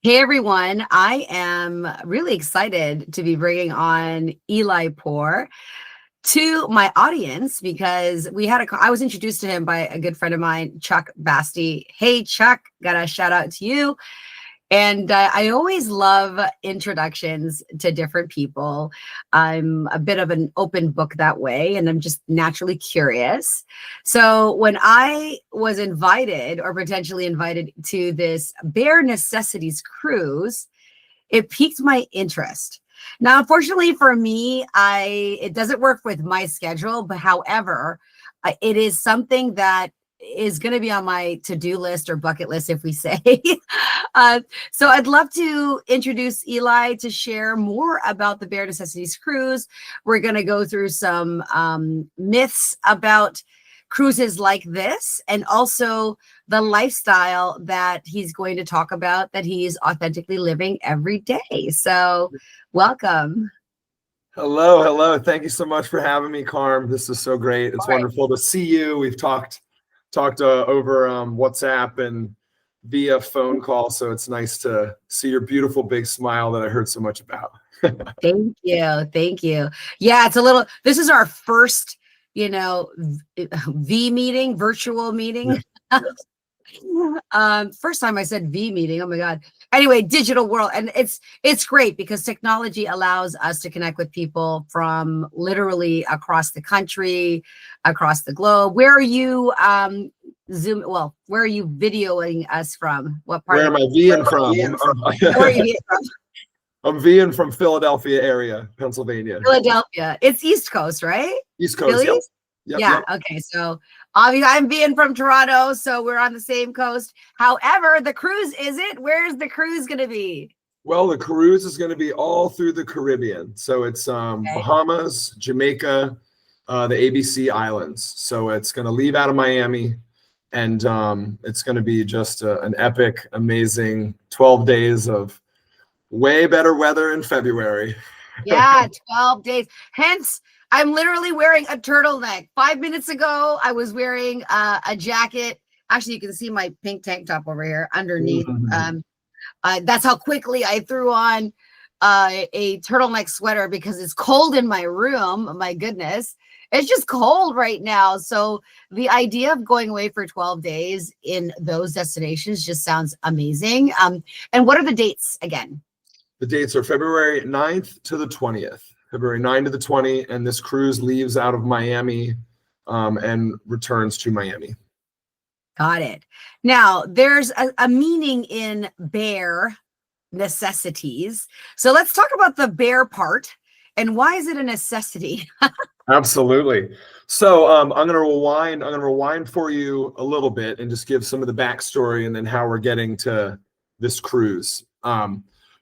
Hey everyone, I am really excited to be bringing on Eli Poor to my audience because I was introduced to him by a good friend of mine, Chuck Basti. Hey Chuck, got a shout out to you. And I always love introductions to different people. I'm a bit of an open book that way, and I'm just naturally curious. So when I was invited or potentially invited to this Bare Necessities cruise, it piqued my interest. Now, unfortunately for me, it doesn't work with my schedule, but however, it is something that is going to be on my to-do list or bucket list, if we say. So I'd love to introduce Eli to share more about the Bare Necessities cruise. We're going to go through some myths about cruises like this, and also the lifestyle that he's going to talk about that he's authentically living every day. So welcome. Hello, hello. Thank you so much for having me, Carm. This is so great. It's wonderful to see you. We've talked over WhatsApp and via phone call, so it's nice to see your beautiful big smile that I heard so much about. Thank you. Yeah, this is our first V meeting, virtual meeting. First time I said V meeting. Oh my God. Anyway, digital world. And it's great because technology allows us to connect with people from literally across the country, across the globe. Where are you where are you videoing us from? What part? Where am I VN from? Where are you from? I'm VN from Philadelphia area, Pennsylvania. Philadelphia. It's East Coast, right? East Coast. Yep. Yeah. Okay. So obviously I'm being from Toronto, so we're on the same coast. However, the cruise isn't. Where's the cruise going to be? Well, the cruise is going to be all through the Caribbean. So it's Bahamas, Jamaica, the ABC Islands. So it's going to leave out of Miami, and it's going to be just an epic, amazing 12 days of way better weather in February. Yeah, 12 days. Hence, I'm literally wearing a turtleneck. 5 minutes ago, I was wearing a jacket. Actually, you can see my pink tank top over here underneath. That's how quickly I threw on a turtleneck sweater because it's cold in my room. My goodness. It's just cold right now. So the idea of going away for 12 days in those destinations just sounds amazing. And what are the dates again? The dates are February 9th to the 20th. February 9 to the 20, and this cruise leaves out of Miami and returns to Miami. Got it. Now, there's a meaning in bare necessities. So let's talk about the bare part, and why is it a necessity? Absolutely. So I'm going to rewind for you a little bit and just give some of the backstory and then how we're getting to this cruise.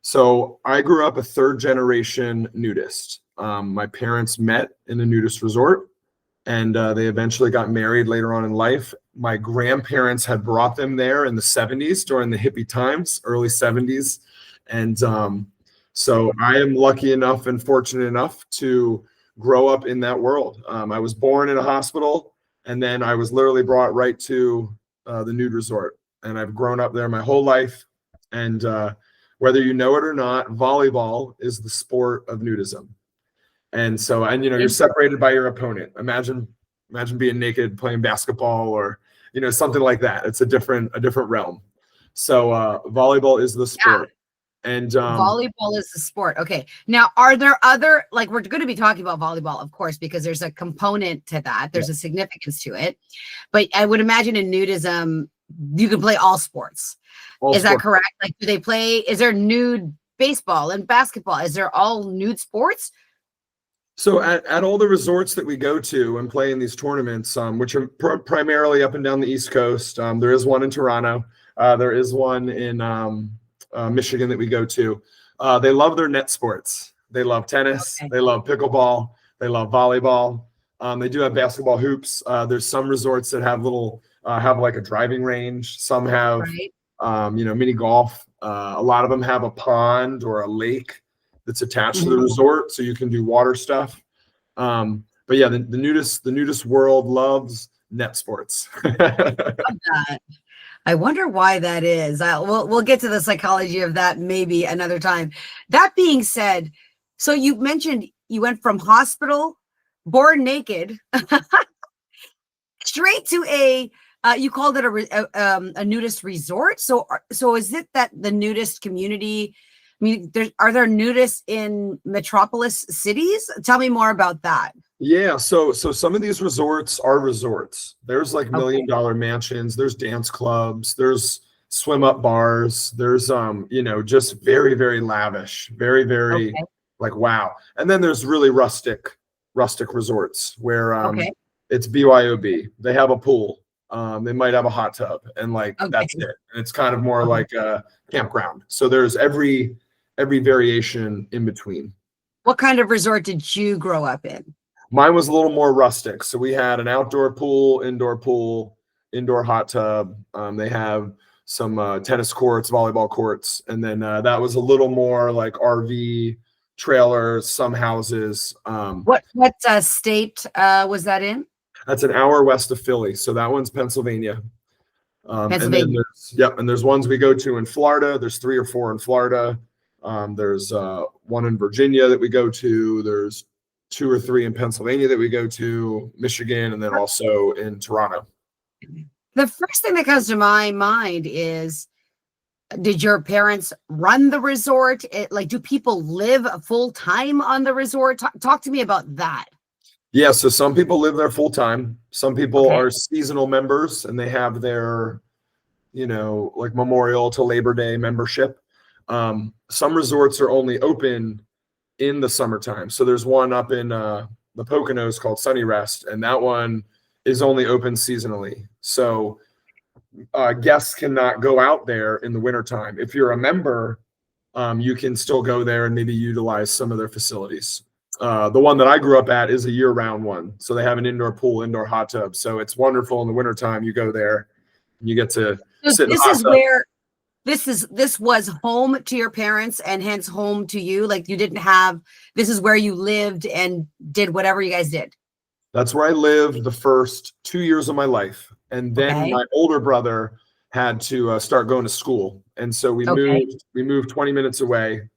So I grew up a third generation nudist. My parents met in a nudist resort, and they eventually got married later on in life. My grandparents had brought them there in the 70s during the hippie times, early 70s. And so I am lucky enough and fortunate enough to grow up in that world. I was born in a hospital, and then I was literally brought right to the nude resort. And I've grown up there my whole life. And whether you know it or not, volleyball is the sport of nudism. And so, you're separated by your opponent. Imagine being naked playing basketball or, something like that. It's a different realm. So volleyball is the sport. Yeah. And volleyball is the sport. Okay. Now, are there other, like, we're going to be talking about volleyball, of course, because there's a component to that. There's a significance to it. But I would imagine in nudism, you can play all sports. Is that correct? Like, is there nude baseball and basketball? Is there all nude sports? So at all the resorts that we go to and play in these tournaments, which are primarily up and down the East Coast, there is one in Toronto. There is one in Michigan that we go to. They love their net sports. They love tennis. Okay. They love pickleball. They love volleyball. They do have basketball hoops. There's some resorts that have have like a driving range. Some have, mini golf. A lot of them have a pond or a lake that's attached to the resort, so you can do water stuff. But yeah, the nudist world loves net sports. Love that. I wonder why that is. We'll get to the psychology of that maybe another time. That being said, so you mentioned you went from hospital, born naked, straight to you called it a nudist resort. So is it that the nudist community? I mean, are there nudists in metropolis cities? Tell me more about that. Yeah, so some of these resorts are resorts. There's like $1 million mansions, there's dance clubs, there's swim up bars, there's just very, very lavish, very, very like wow. And then there's really rustic resorts where it's BYOB. They have a pool. They might have a hot tub, and that's it. And it's kind of more like a campground. So there's every variation in between. What kind of resort did you grow up in? Mine was a little more rustic. So we had an outdoor pool, indoor hot tub. They have some tennis courts, volleyball courts. And then that was a little more like RV trailers, some houses. What state was that in? That's an hour west of Philly. So that one's Pennsylvania. Pennsylvania. And there's ones we go to in Florida. There's 3 or 4 in Florida. There's one in Virginia that we go to. There's 2 or 3 in Pennsylvania that we go to, Michigan, and then also in Toronto. The first thing that comes to my mind is, did your parents run the resort? Do people live full time on the resort? Talk to me about that. Yeah, so some people live there full time. Some people are seasonal members, and they have their, like Memorial to Labor Day membership. Some resorts are only open in the summertime. So there's one up in the Poconos called Sunny Rest, and that one is only open seasonally. So guests cannot go out there in the wintertime. If you're a member, you can still go there and maybe utilize some of their facilities. The one that I grew up at is a year-round one. So they have an indoor pool, indoor hot tub. So it's wonderful in the wintertime. You go there and you get to sit in the hot tub. This was home to your parents and hence home to you. Like, you didn't have, this is where you lived and did whatever you guys did. That's where I lived the first 2 years of my life. And then my older brother had to start going to school. And so we moved 20 minutes away.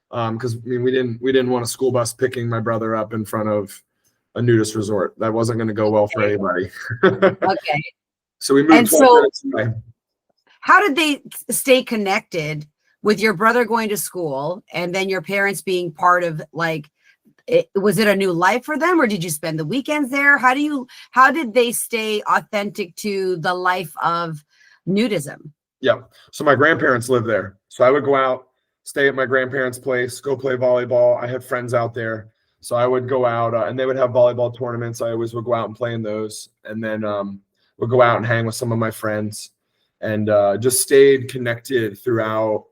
Because we didn't want a school bus picking my brother up in front of a nudist resort. That wasn't going to go well for anybody. So we moved 20 minutes away. How did they stay connected with your brother going to school and then your parents being part of, was it a new life for them, or did you spend the weekends there? How did they stay authentic to the life of nudism? Yeah. So my grandparents lived there. So I would go out, stay at my grandparents' place, go play volleyball. I had friends out there. So I would go out and they would have volleyball tournaments. I always would go out and play in those, and then would go out and hang with some of my friends, and just stayed connected throughout,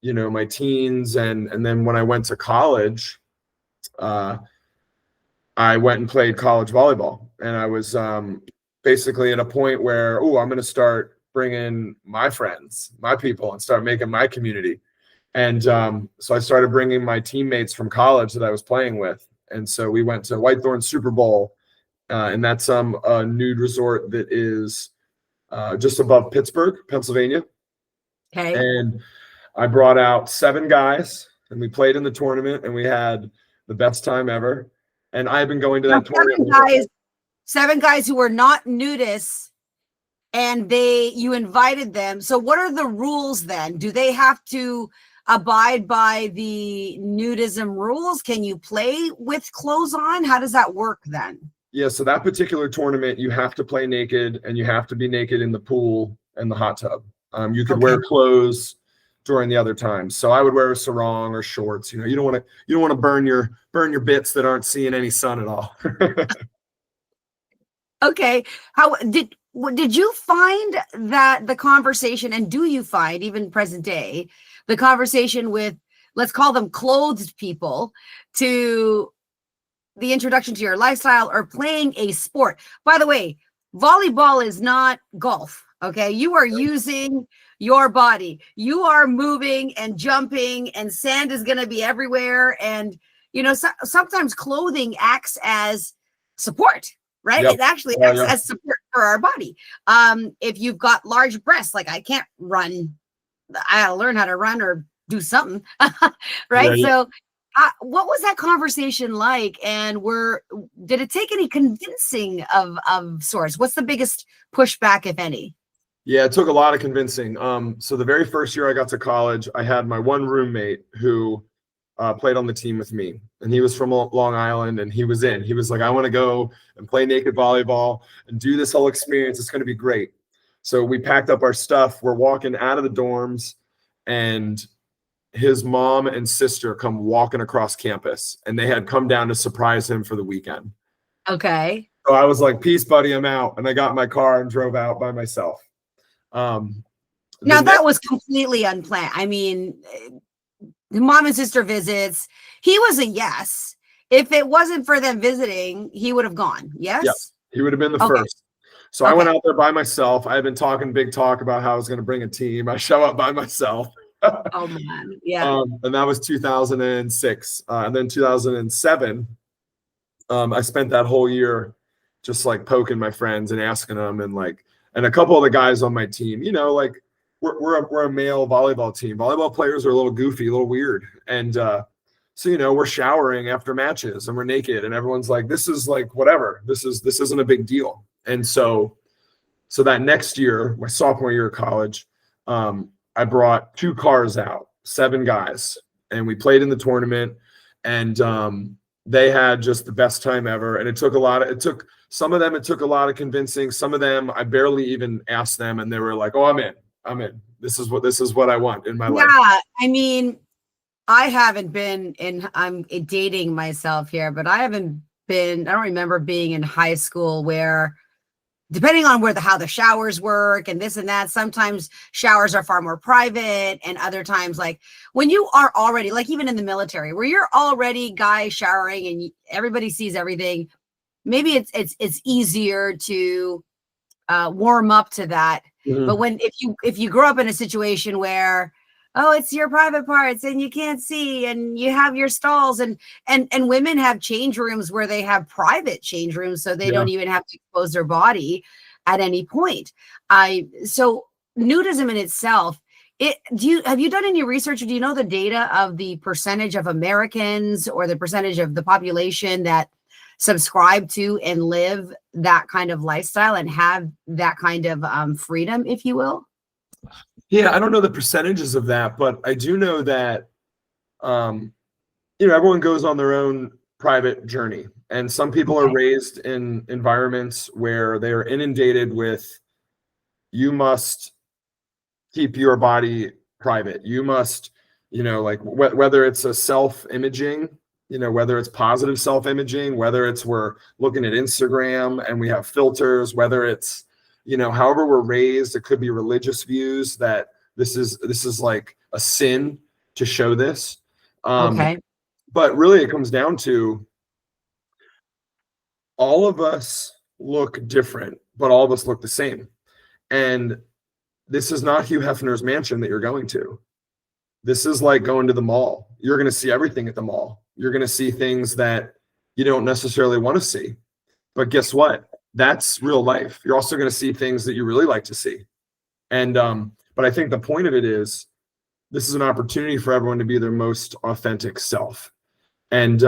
my teens. And then when I went to college, I went and played college volleyball, and I was basically at a point where, I'm going to start bringing my friends, my people, and start making my community. And so I started bringing my teammates from college that I was playing with. And so we went to Whitethorn Super Bowl, and that's a nude resort that is just above Pittsburgh, Pennsylvania. Okay. And I brought out 7 guys, and we played in the tournament, and we had the best time ever. And I've been going to that tournament. 7 guys who were not nudists, and you invited them. So what are the rules then? Do they have to abide by the nudism rules? Can you play with clothes on? How does that work then? Yeah, so that particular tournament, you have to play naked, and you have to be naked in the pool and the hot tub. You could wear clothes during the other times. So I would wear a sarong or shorts. You don't want to burn your bits that aren't seeing any sun at all. Okay. How did you find that the conversation, and do you find even present day, the conversation with, let's call them clothed people, to the introduction to your lifestyle or playing a sport? By the way, volleyball is not golf. Okay. You are using your body. You are moving and jumping, and sand is going to be everywhere. And, sometimes clothing acts as support, right? Yep. It actually acts as support. for our body. If you've got large breasts, like I can't run, I gotta learn how to run or do something, right? Yeah. So what was that conversation like? And did it take any convincing of sorts? What's the biggest pushback, if any? Yeah, it took a lot of convincing. So the very first year I got to college, I had my one roommate who played on the team with me, and he was from Long Island, and he was like, I want to go and play naked volleyball and do this whole experience. It's going to be great. So we packed up our stuff. We're walking out of the dorms, and his mom and sister come walking across campus, and they had come down to surprise him for the weekend. Okay. So I was like, peace, buddy, I'm out. And I got in my car and drove out by myself. Now that was completely unplanned. I mean, the mom and sister visits, he was a yes. If it wasn't for them visiting, he would have gone. Yes. Yeah, he would have been the first. So I went out there by myself. I had been talking big talk about how I was going to bring a team. I show up by myself. Oh man. Yeah. And that was 2006. And then 2007, I spent that whole year just like poking my friends and asking them, and a couple of the guys on my team, like we're a male volleyball team. Volleyball players are a little goofy, a little weird. And so, we're showering after matches and we're naked, and everyone's like, this is like, whatever, this isn't a big deal. And so that next year, my sophomore year of college, I brought 2 cars out, 7 guys, and we played in the tournament, and they had just the best time ever. And it took a lot of convincing. Some of them, I barely even asked them, and they were like, oh, I'm in. This is what I want in my life. Yeah. I mean, I haven't been I'm dating myself here, but I don't remember being in high school where, depending on how the showers work and this and that, sometimes showers are far more private, and other times, like when you are already, like even in the military, where you're already guys showering and everybody sees everything, maybe it's easier to warm up to that. Mm-hmm. But if you grow up in a situation where, oh, it's your private parts and you can't see, and you have your stalls, and women have change rooms where they have private change rooms, so they don't even have to expose their body at any point. So nudism in itself, have you done any research? Do you know the data of the percentage of Americans or the percentage of the population that subscribe to and live that kind of lifestyle and have that kind of freedom, if you will? Yeah, I don't know the percentages of that, but I do know that, everyone goes on their own private journey. And some people are raised in environments where they are inundated with, you must keep your body private. You must, whether it's a self-imaging, whether it's positive self-imaging, whether it's we're looking at Instagram and we have filters, whether it's, however we're raised, it could be religious views that this is like a sin to show this. But really it comes down to, all of us look different, but all of us look the same. And this is not Hugh Hefner's mansion that you're going to. This is like going to the mall. You're going to see everything at the mall. You're going to see things that you don't necessarily want to see. But guess what? That's real life. You're also going to see things that you really like to see. And but I think the point of it is, this is an opportunity for everyone to be their most authentic self. And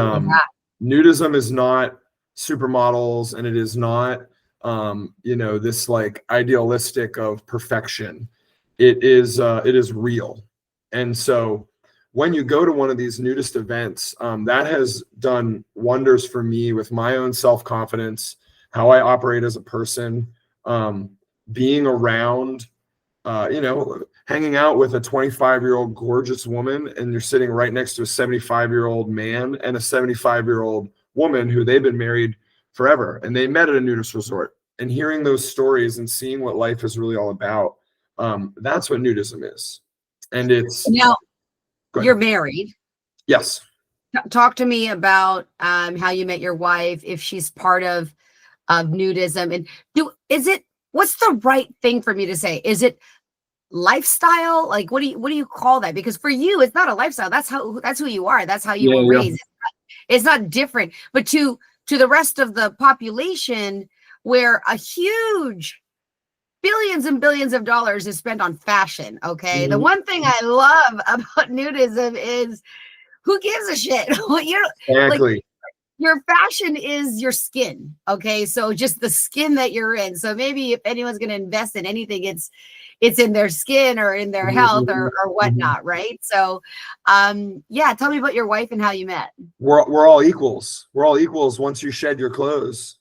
nudism is not supermodels, and it is not this like idealistic of perfection. It is real. And so when you go to one of these nudist events, that has done wonders for me with my own self-confidence, how I operate as a person, being around, hanging out with a 25-year-old gorgeous woman, and you're sitting right next to a 75-year-old man and a 75-year-old woman who they've been married forever, and they met at a nudist resort, and hearing those stories and seeing what life is really all about. That's what nudism is. And it's now you're married. Yes. Talk to me about how you met your wife, if she's part of nudism, and what's the right thing for me to say? Is it lifestyle? Like, what do you call that? Because for you, it's not a lifestyle. That's who you are. That's how you were raised. It's not different. But to the rest of the population, where a huge billions and billions of dollars is spent on fashion. Okay. The one thing I love about nudism is who gives a shit? You're like, Exactly. your fashion is your skin. Okay. So just the skin that you're in. So maybe if anyone's going to invest in anything, it's in their skin or in their health or whatnot. Right. So, yeah, tell me about your wife and how you met. We're all equals. We're all equals once you shed your clothes.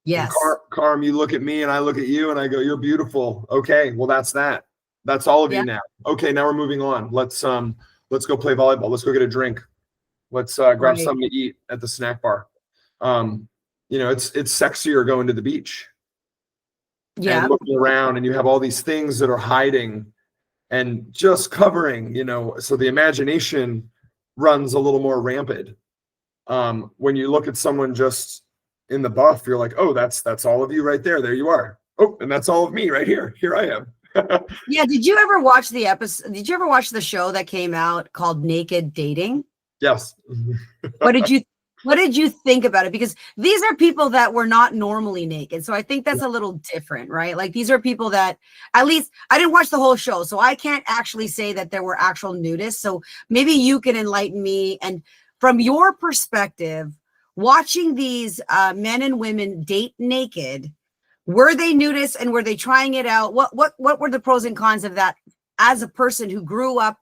Yes. Carm, you look at me and I look at you and I go, you're beautiful. Okay. Well, that's that. That's all of you now. Okay. Now we're moving on. Let's go play volleyball. Let's go get a drink. Let's grab something to eat at the snack bar. It's sexier going to the beach. Yeah. And looking around and you have all these things that are hiding and just covering, so the imagination runs a little more rampant. When you look at someone just in the buff, you're like, oh, that's all of you right there. There you are. Oh, and that's all of me right here. Here I am. Yeah. Did you ever watch the episode? Did you ever watch the show that came out called Naked Dating? Yes. What did you think about it? Because these are people that were not normally naked. So I think that's a little different, right? Like these are people that, at least I didn't watch the whole show, so I can't actually say that there were actual nudists. So maybe you can enlighten me. And from your perspective, watching these men and women date naked, were they nudists and were they trying it out? What were the pros and cons of that as a person who grew up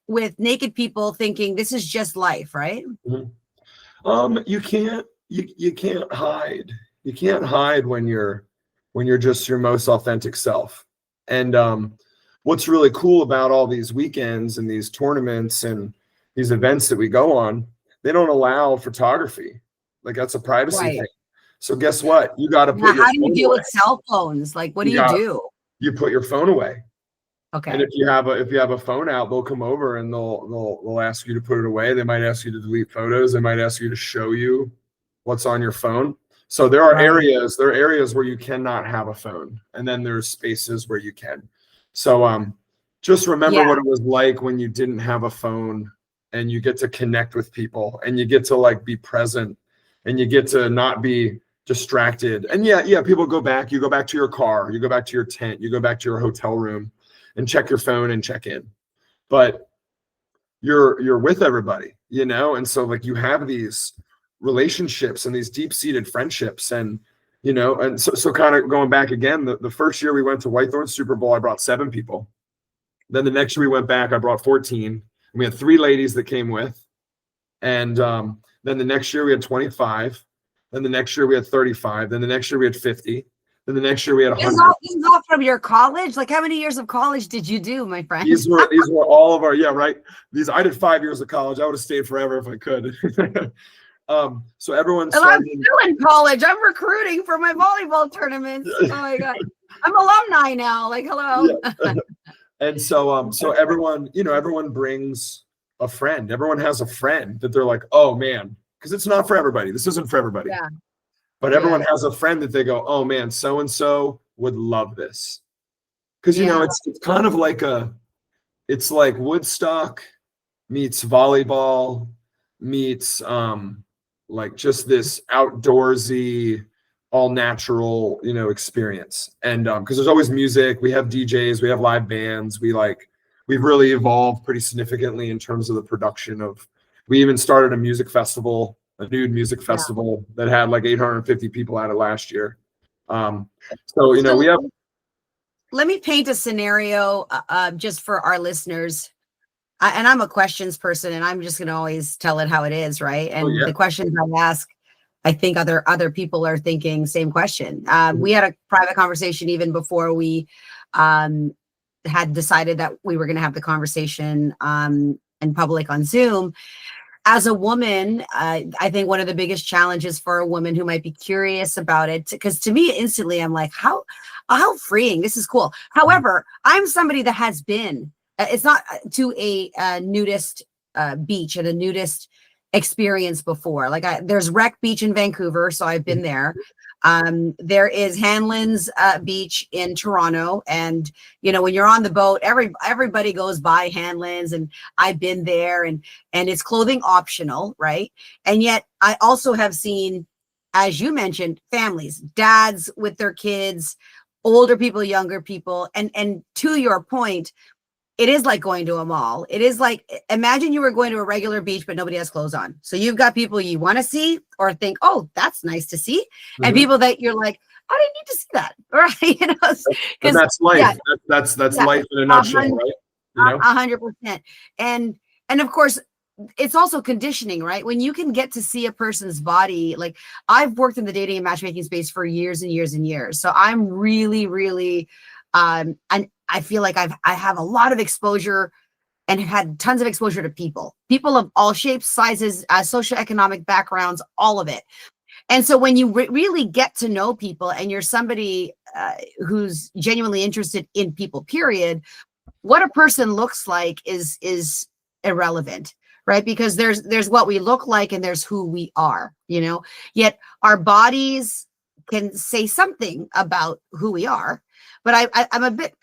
with naked people thinking this is just life, right? You can't hide. You can't hide when you're just your most authentic self. And what's really cool about all these weekends and these tournaments and these events that we go on, they don't allow photography. Like that's a privacy thing. So guess what? You got to put your how do you deal away. with cell phones? Like, what do you do? You put your phone away. Okay. And if you have a phone out, they'll come over and they'll ask you to put it away. They might ask you to delete photos. They might ask you to show you what's on your phone. So there are areas where you cannot have a phone, and then there's spaces where you can. So just remember what it was like when you didn't have a phone, and you get to connect with people, and you get to like be present, and you get to not be distracted. And people go back. You go back to your car. You go back to your tent. You go back to your hotel room. And check your phone and check in, but you're with everybody, and so like you have these relationships and these deep-seated friendships, and and so kind of going back again, the first year we went to Whitethorn Super Bowl, I brought 7 people. Then the next year we went back, I brought 14, and we had 3 ladies that came with, and then the next year we had 25, then the next year we had 35, then the next year we had 50. Then the next year we had 100. This is all from your college? Like how many years of college did you do, my friend? These were all of our, I did 5 years of college. I would have stayed forever if I could. So everyone started. I'm still in college. I'm recruiting for my volleyball tournaments. Oh my God. I'm alumni now. Like, hello. Yeah. And so everyone brings a friend. Everyone has a friend that they're like, oh man, because it's not for everybody. This isn't for everybody. Yeah. But everyone has a friend that they go, oh man, so-and-so would love this. Because, it's kind of like it's like Woodstock meets volleyball meets like just this outdoorsy, all natural, experience. And because there's always music, we have DJs, we have live bands, we've really evolved pretty significantly in terms of the production we even started a music festival, a nude music festival that had like 850 people at it last year. We have. Let me paint a scenario just for our listeners. And I'm a questions person, and I'm just going to always tell it how it is, right? And the questions I ask, I think other people are thinking same question. We had a private conversation even before we had decided that we were going to have the conversation in public on Zoom. As a woman, I think one of the biggest challenges for a woman who might be curious about it, because to me, instantly, I'm like, how freeing, this is cool. However, I'm somebody that has been, it's not to a nudist beach and a nudist experience before. Like there's Wreck Beach in Vancouver, so I've been there. There is Hanlan's Beach in Toronto, and when you're on the boat, everybody goes by Hanlan's, and I've been there, and it's clothing optional, right? And yet I also have seen as you mentioned, families, dads with their kids, older people, younger people. And to your point, it is like going to a mall. It is like, imagine you were going to a regular beach, but nobody has clothes on. So you've got people you want to see or think, oh, that's nice to see. And people that you're like, I didn't need to see that. Right. You know, and that's life. Yeah, That's life in a nutshell, right? You know? 100%. And of course, it's also conditioning, right? When you can get to see a person's body, like I've worked in the dating and matchmaking space for years and years and years. So I'm really, and I feel like I have a lot of exposure and had tons of exposure to people of all shapes, sizes, socioeconomic backgrounds, all of it. And so when you really get to know people and you're somebody who's genuinely interested in people, period, what a person looks like is irrelevant, right? Because there's what we look like and there's who we are, you know, yet our bodies can say something about who we are. But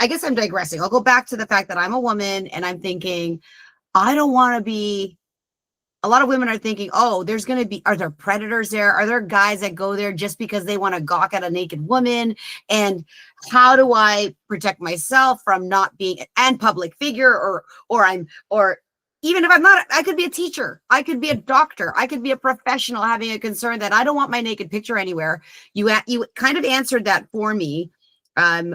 I guess I'm digressing. I'll go back to the fact that I'm a woman and I'm thinking, I don't want to be, a lot of women are thinking, oh, are there predators there? Are there guys that go there just because they want to gawk at a naked woman? And how do I protect myself from not being an public figure or even if I'm not, I could be a teacher, I could be a doctor, I could be a professional having a concern that I don't want my naked picture anywhere. You kind of answered that for me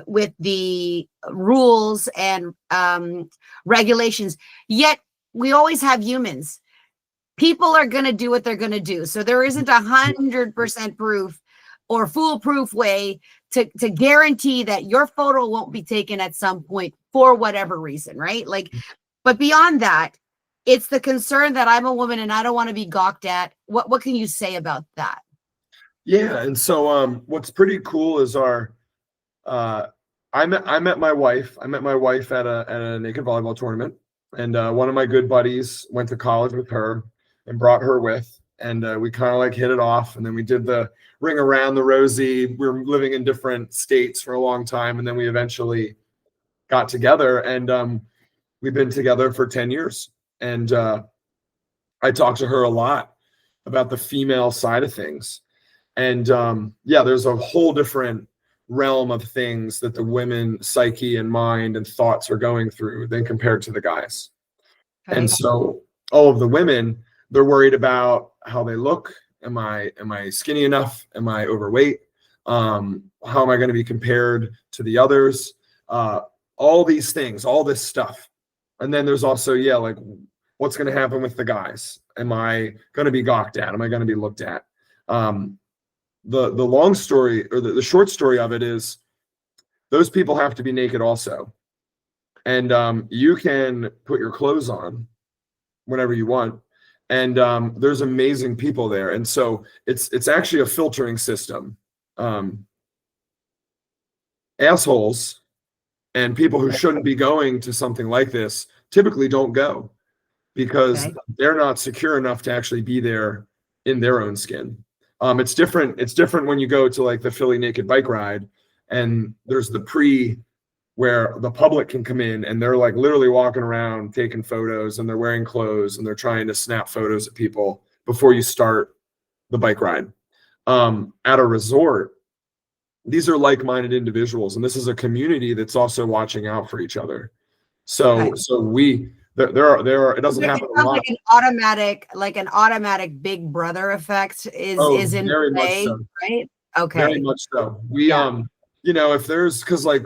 with the rules and regulations. Yet we always have humans. People are going to do what they're going to do. So there isn't 100% proof or foolproof way to guarantee that your photo won't be taken at some point for whatever reason, right? Like, but beyond that, it's the concern that I'm a woman and I don't want to be gawked at. What can you say about that? Yeah, and so what's pretty cool is I met my wife. I met my wife at a naked volleyball tournament, and one of my good buddies went to college with her and brought her with, and we kind of like hit it off, and then we did the ring around the rosy. We were living in different states for a long time, and then we eventually got together, and we've been together for 10 years. And I talked to her a lot about the female side of things. And yeah, there's a whole different realm of things that the women psyche and mind and thoughts are going through than compared to the guys. Okay. And so all of the women, they're worried about how they look. Am I skinny enough? Am I overweight? How am I going to be compared to the others? All these things, all this stuff. And then there's also, yeah, like what's going to happen with the guys? Am I going to be gawked at? Am I going to be looked at? The long story or the short story of it is those people have to be naked also. And you can put your clothes on whenever you want. And there's amazing people there. And so it's actually a filtering system. Assholes and people who shouldn't be going to something like this typically don't go because they're not secure enough to actually be there in their own skin. It's different. It's different when you go to like the Philly Naked Bike Ride and there's the where the public can come in and they're like literally walking around taking photos and they're wearing clothes and they're trying to snap photos of people before you start the bike ride. At a resort, these are like-minded individuals, and this is a community that's also watching out for each other. So there are it doesn't happen a lot. Like an automatic big brother effect is in play, so. Right? Okay. Very much so. We you know, if there's because like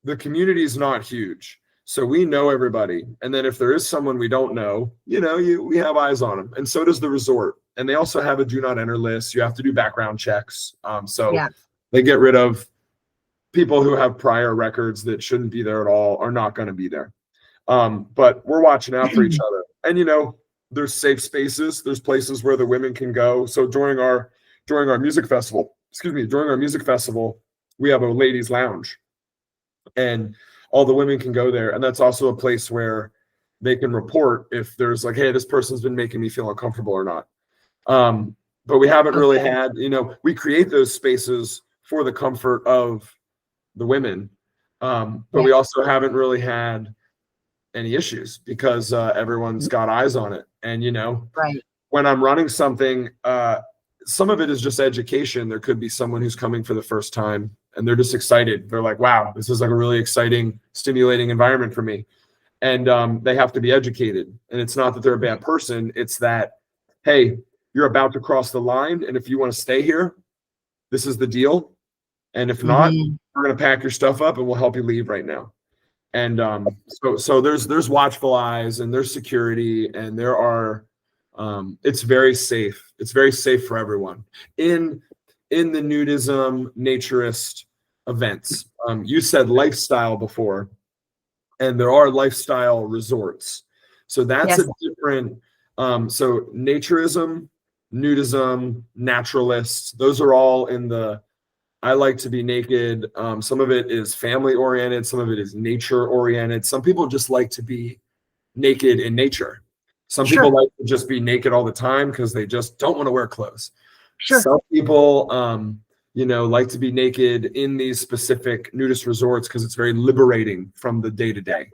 the community is not huge, so we know everybody, and then if there is someone we don't know, you know, we have eyes on them, and so does the resort, and they also have a do not enter list. You have to do background checks, they get rid of people who have prior records that shouldn't be there at all, are not going to be there. But we're watching out for each other, and you know, there's safe spaces, there's places where the women can go. So during our music festival, we have a ladies' lounge. And all the women can go there. And that's also a place where they can report if there's like, hey, this person's been making me feel uncomfortable or not. But we haven't really had, you know, we create those spaces for the comfort of the women. But we also haven't really had any issues because everyone's got eyes on it. And, you know, when I'm running something, some of it is just education. There could be someone who's coming for the first time and they're just excited. They're like, wow, this is like a really exciting, stimulating environment for me. And they have to be educated. And it's not that they're a bad person. It's that, hey, you're about to cross the line. And if you want to stay here, this is the deal. And if not, we're going to pack your stuff up and we'll help you leave right now. And so there's watchful eyes and there's security and there are, it's very safe. It's very safe for everyone in the nudism naturist events. You said lifestyle before, and there are lifestyle resorts. So that's a different, so naturism, nudism, naturalist, those are all in the, I like to be naked. Some of it is family oriented. Some of it is nature oriented. Some people just like to be naked in nature. Some people like to just be naked all the time because they just don't want to wear clothes. Some people, like to be naked in these specific nudist resorts because it's very liberating from the day to day.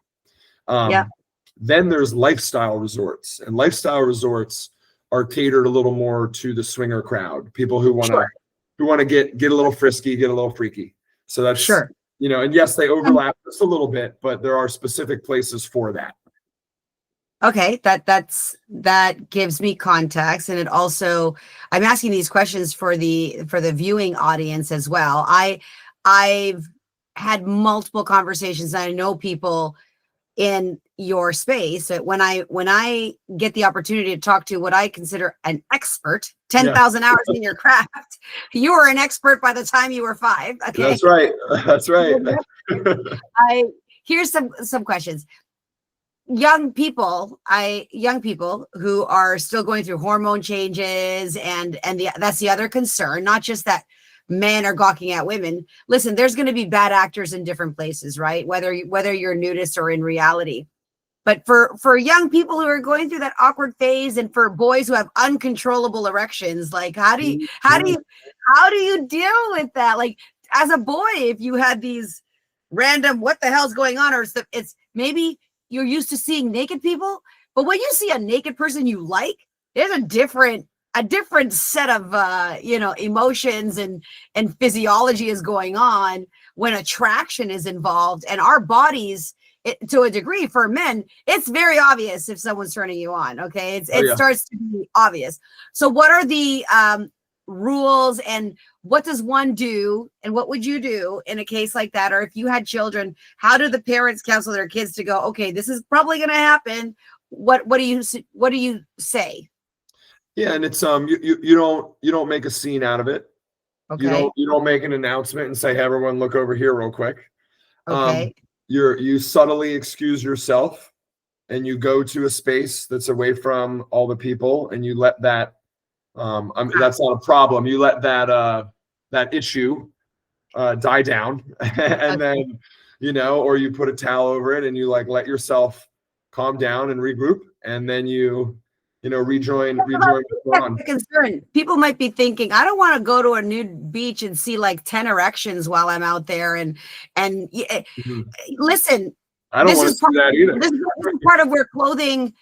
Then there's lifestyle resorts, and lifestyle resorts are catered a little more to the swinger crowd, people who want to get a little frisky, get a little freaky. So that's and yes, they overlap just a little bit, but there are specific places for that. Okay, that gives me context, and it also, I'm asking these questions for the viewing audience as well. I've had multiple conversations, and I know people in your space that when I get the opportunity to talk to what I consider an expert, 10,000 hours in your craft, you were an expert by the time you were 5. Okay, that's right. That's right. Here's some questions. Young people who are still going through hormone changes and that's the other concern, not just that men are gawking at women. Listen, there's going to be bad actors in different places, right? Whether you're nudist or in reality. But for young people who are going through that awkward phase, and for boys who have uncontrollable erections, like how do you deal with that? Like, as a boy, if you had these random what the hell's going on, or it's maybe you're used to seeing naked people, but when you see a naked person you like, there's a different set of emotions and physiology is going on when attraction is involved. And our bodies, to a degree, for men, it's very obvious if someone's turning you on. Okay, it starts to be obvious. So what are the rules, and what does one do, and what would you do in a case like that? Or if you had children, how do the parents counsel their kids to go, okay, this is probably going to happen? What do you say? Yeah, and it's you don't make a scene out of it. Okay. You don't make an announcement and say, hey, everyone, look over here real quick. Okay. You subtly excuse yourself and you go to a space that's away from all the people, and you let that that's not a problem. You let that issue die down, and then or you put a towel over it and you let yourself calm down and regroup, and then you rejoin the concern. People might be thinking, I don't want to go to a nude beach and see 10 erections while I'm out there. And listen, I don't want to see that either. This is part of where clothing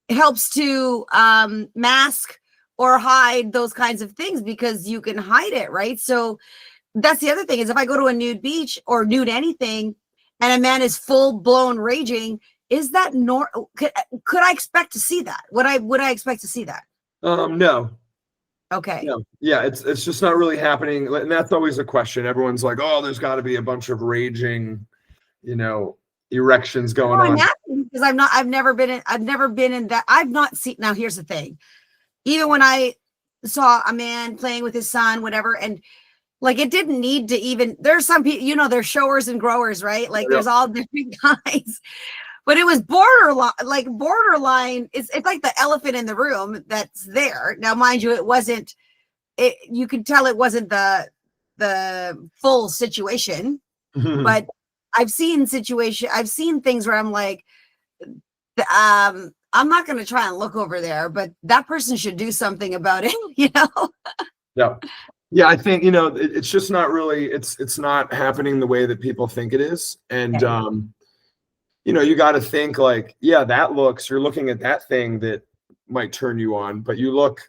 helps to mask or hide those kinds of things, because you can hide it, right? So that's the other thing, is if I go to a nude beach or nude anything and a man is full blown raging, is that could I expect to see that? Would I expect to see that? No. Okay. No. Yeah, it's just not really happening. And that's always a question. Everyone's like, oh, there's got to be a bunch of raging, erections going on. Because I've never been in that. I've not seen. Now here's the thing. Even when I saw a man playing with his son, whatever, and it didn't need to even, there's some people, there's showers and growers, right? There's all different kinds. But it was borderline. It's like the elephant in the room that's there. Now, mind you, you could tell it wasn't the full situation, but I've seen things where I'm like, I'm not going to try and look over there, but that person should do something about it, Yeah, I think, it's just not really, it's not happening the way that people think it is. And, you got to think you're looking at that thing that might turn you on, but you look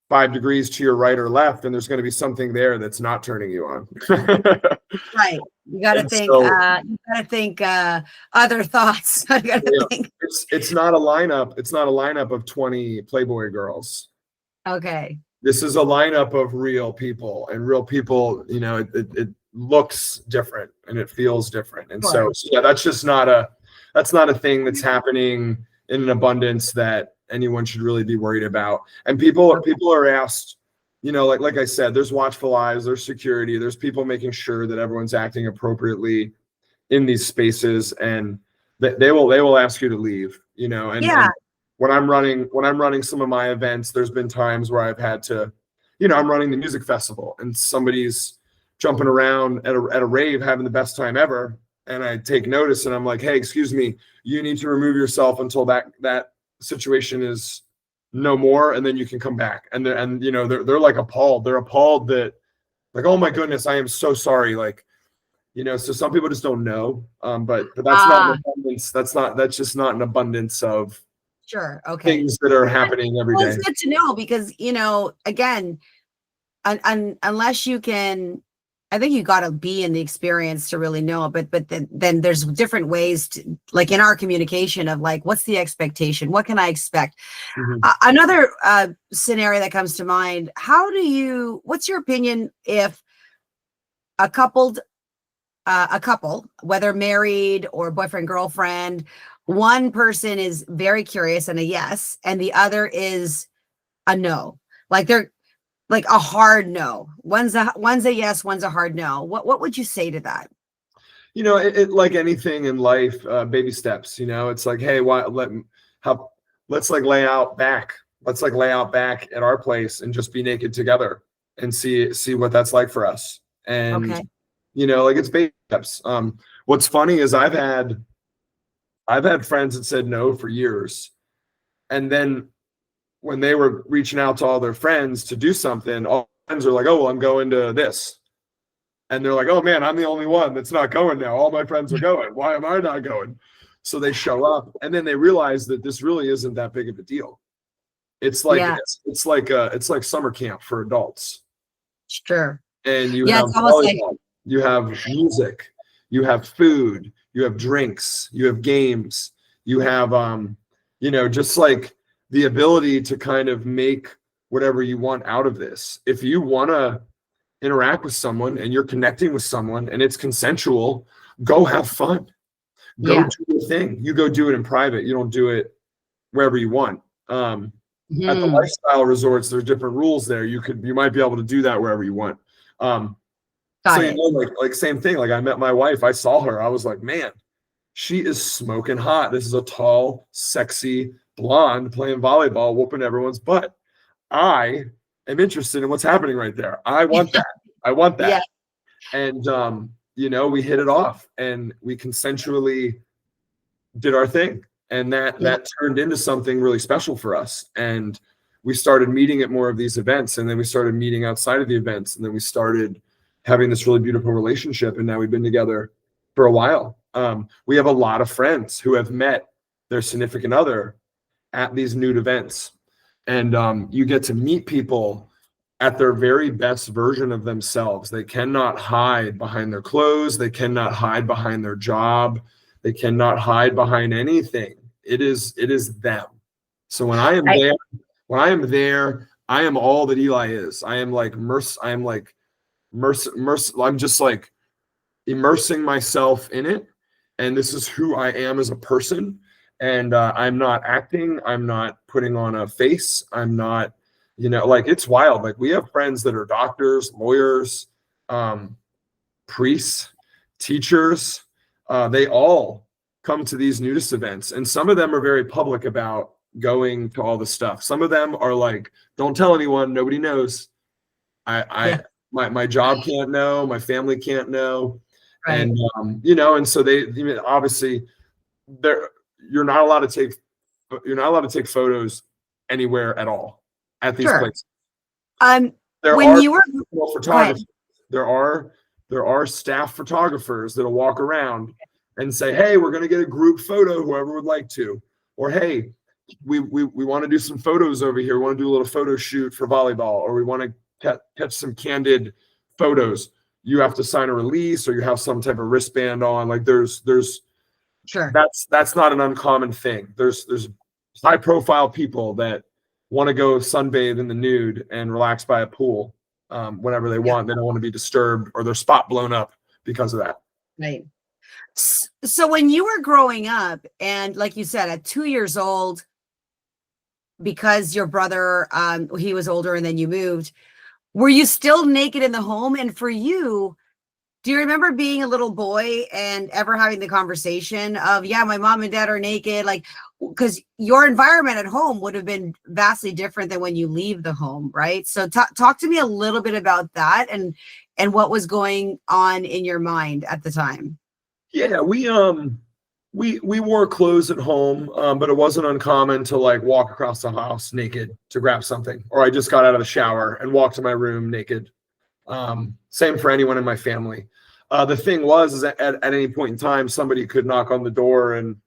5 degrees to your right or left, and there's going to be something there that's not turning you on. Right. You got to And think, so, other thoughts. You gotta yeah, think. it's not a lineup. It's not a lineup of 20 Playboy girls. Okay. This is a lineup of real people, and real people, you know, it looks different and it feels different. And Sure. so yeah, that's not a thing that's happening in an abundance that anyone should really be worried about. And people are asked, you know, like I said, there's watchful eyes, there's security, there's people making sure that everyone's acting appropriately in these spaces, and they will ask you to leave, you know. And when I'm running some of my events, there's been times where I've had to, you know, I'm running the music festival and somebody's jumping around at a rave having the best time ever, and I take notice and I'm like, hey, excuse me, you need to remove yourself until that situation is no more, and then you can come back. And you know, they're like appalled. They're appalled that, like, oh my goodness, I am so sorry. Like, you know, so some people just don't know. But that's not an abundance. That's just not an abundance of Sure. Okay. things that are happening every day. Well, it's good to know because, you know, again, unless you can, I think you got to be in the experience to really know. But then there's different ways to, like in our communication of like, what's the expectation? What can I expect? Another scenario that comes to mind. What's your opinion if a couple, whether married or boyfriend, girlfriend, one person is very curious and a yes, and the other is a no. Like they're like a hard no. One's a yes, one's a hard no. What would you say to that? You know, it like anything in life, baby steps. You know, it's like, hey, let's like lay out back. Let's like lay out back at our place and just be naked together and see what that's like for us. And Okay. you know, like it's baby steps. What's funny is I've had friends that said no for years, and then when they were reaching out to all their friends to do something, all friends are like, oh, well, I'm going to this. And they're like, oh man, I'm the only one that's not going now. All my friends are going. Why am I not going? So they show up, and then they realize that this really isn't that big of a deal. It's like it's like summer camp for adults. Sure. And you have volleyball, you have music, you have food, you have drinks, you have games, you have you know, just like the ability to kind of make whatever you want out of this. If you want to interact with someone and you're connecting with someone and it's consensual, go have fun. Go do your thing. You go do it in private. You don't do it wherever you want. At the lifestyle resorts, there's different rules there. You might be able to do that wherever you want. So you know, like same thing. Like I met my wife, I saw her, I was like, man, she is smoking hot. This is a tall, sexy blonde playing volleyball, whooping everyone's butt. I am interested in what's happening right there. I want that. I want that. Yeah. And you know, we hit it off and we consensually did our thing. And that turned into something really special for us. And we started meeting at more of these events, and then we started meeting outside of the events, and then we started having this really beautiful relationship. And now we've been together for a while. We have a lot of friends who have met their significant other at these nude events. And you get to meet people at their very best version of themselves. They cannot hide behind their clothes. They cannot hide behind their job. They cannot hide behind anything. It is them. So when I am there, I am all that Eli is. I am like I'm just like immersing myself in it. And this is who I am as a person. And I'm not acting. I'm not putting on a face. I'm not, you know, like it's wild. Like we have friends that are doctors, lawyers, priests, teachers. They all come to these nudist events. And some of them are very public about going to all the stuff. Some of them are like, don't tell anyone. Nobody knows. My job can't know. My family can't know. Right. And, you know, and so obviously you're not allowed to take photos anywhere at all at these places. There are staff photographers that'll walk around and say, hey, we're going to get a group photo, whoever would like to. Or, hey, we want to do some photos over here. We want to do a little photo shoot for volleyball, or we want to catch some candid photos. You have to sign a release, or you have some type of wristband on. Like there's Sure. That's not an uncommon thing. There's high profile people that want to go sunbathe in the nude and relax by a pool whenever they want. They don't want to be disturbed or their spot blown up because of that. Right. So when you were growing up, and like you said, at 2 years old, because your brother, he was older and then you moved, were you still naked in the home? And for you, do you remember being a little boy and ever having the conversation of, yeah, my mom and dad are naked? Like, because your environment at home would have been vastly different than when you leave the home, right? So talk to me a little bit about that and what was going on in your mind at the time. Yeah, we wore clothes at home, but it wasn't uncommon to like walk across the house naked to grab something, or I just got out of the shower and walked to my room naked. Same for anyone in my family. The thing was that at any point in time, somebody could knock on the door and,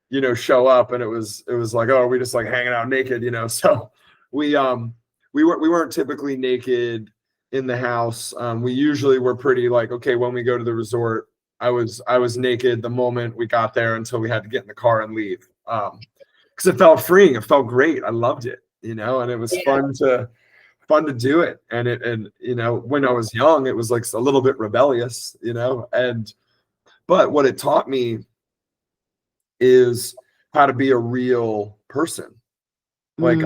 you know, show up, and it was like, oh, we just like hanging out naked, you know. So we weren't typically naked in the house. We usually were pretty like, okay, when we go to the resort, I was naked the moment we got there until we had to get in the car and leave. Because it felt freeing. It felt great. I loved it, you know, and it was fun to do it. And you know, when I was young, it was like a little bit rebellious, you know, but what it taught me is how to be a real person. Like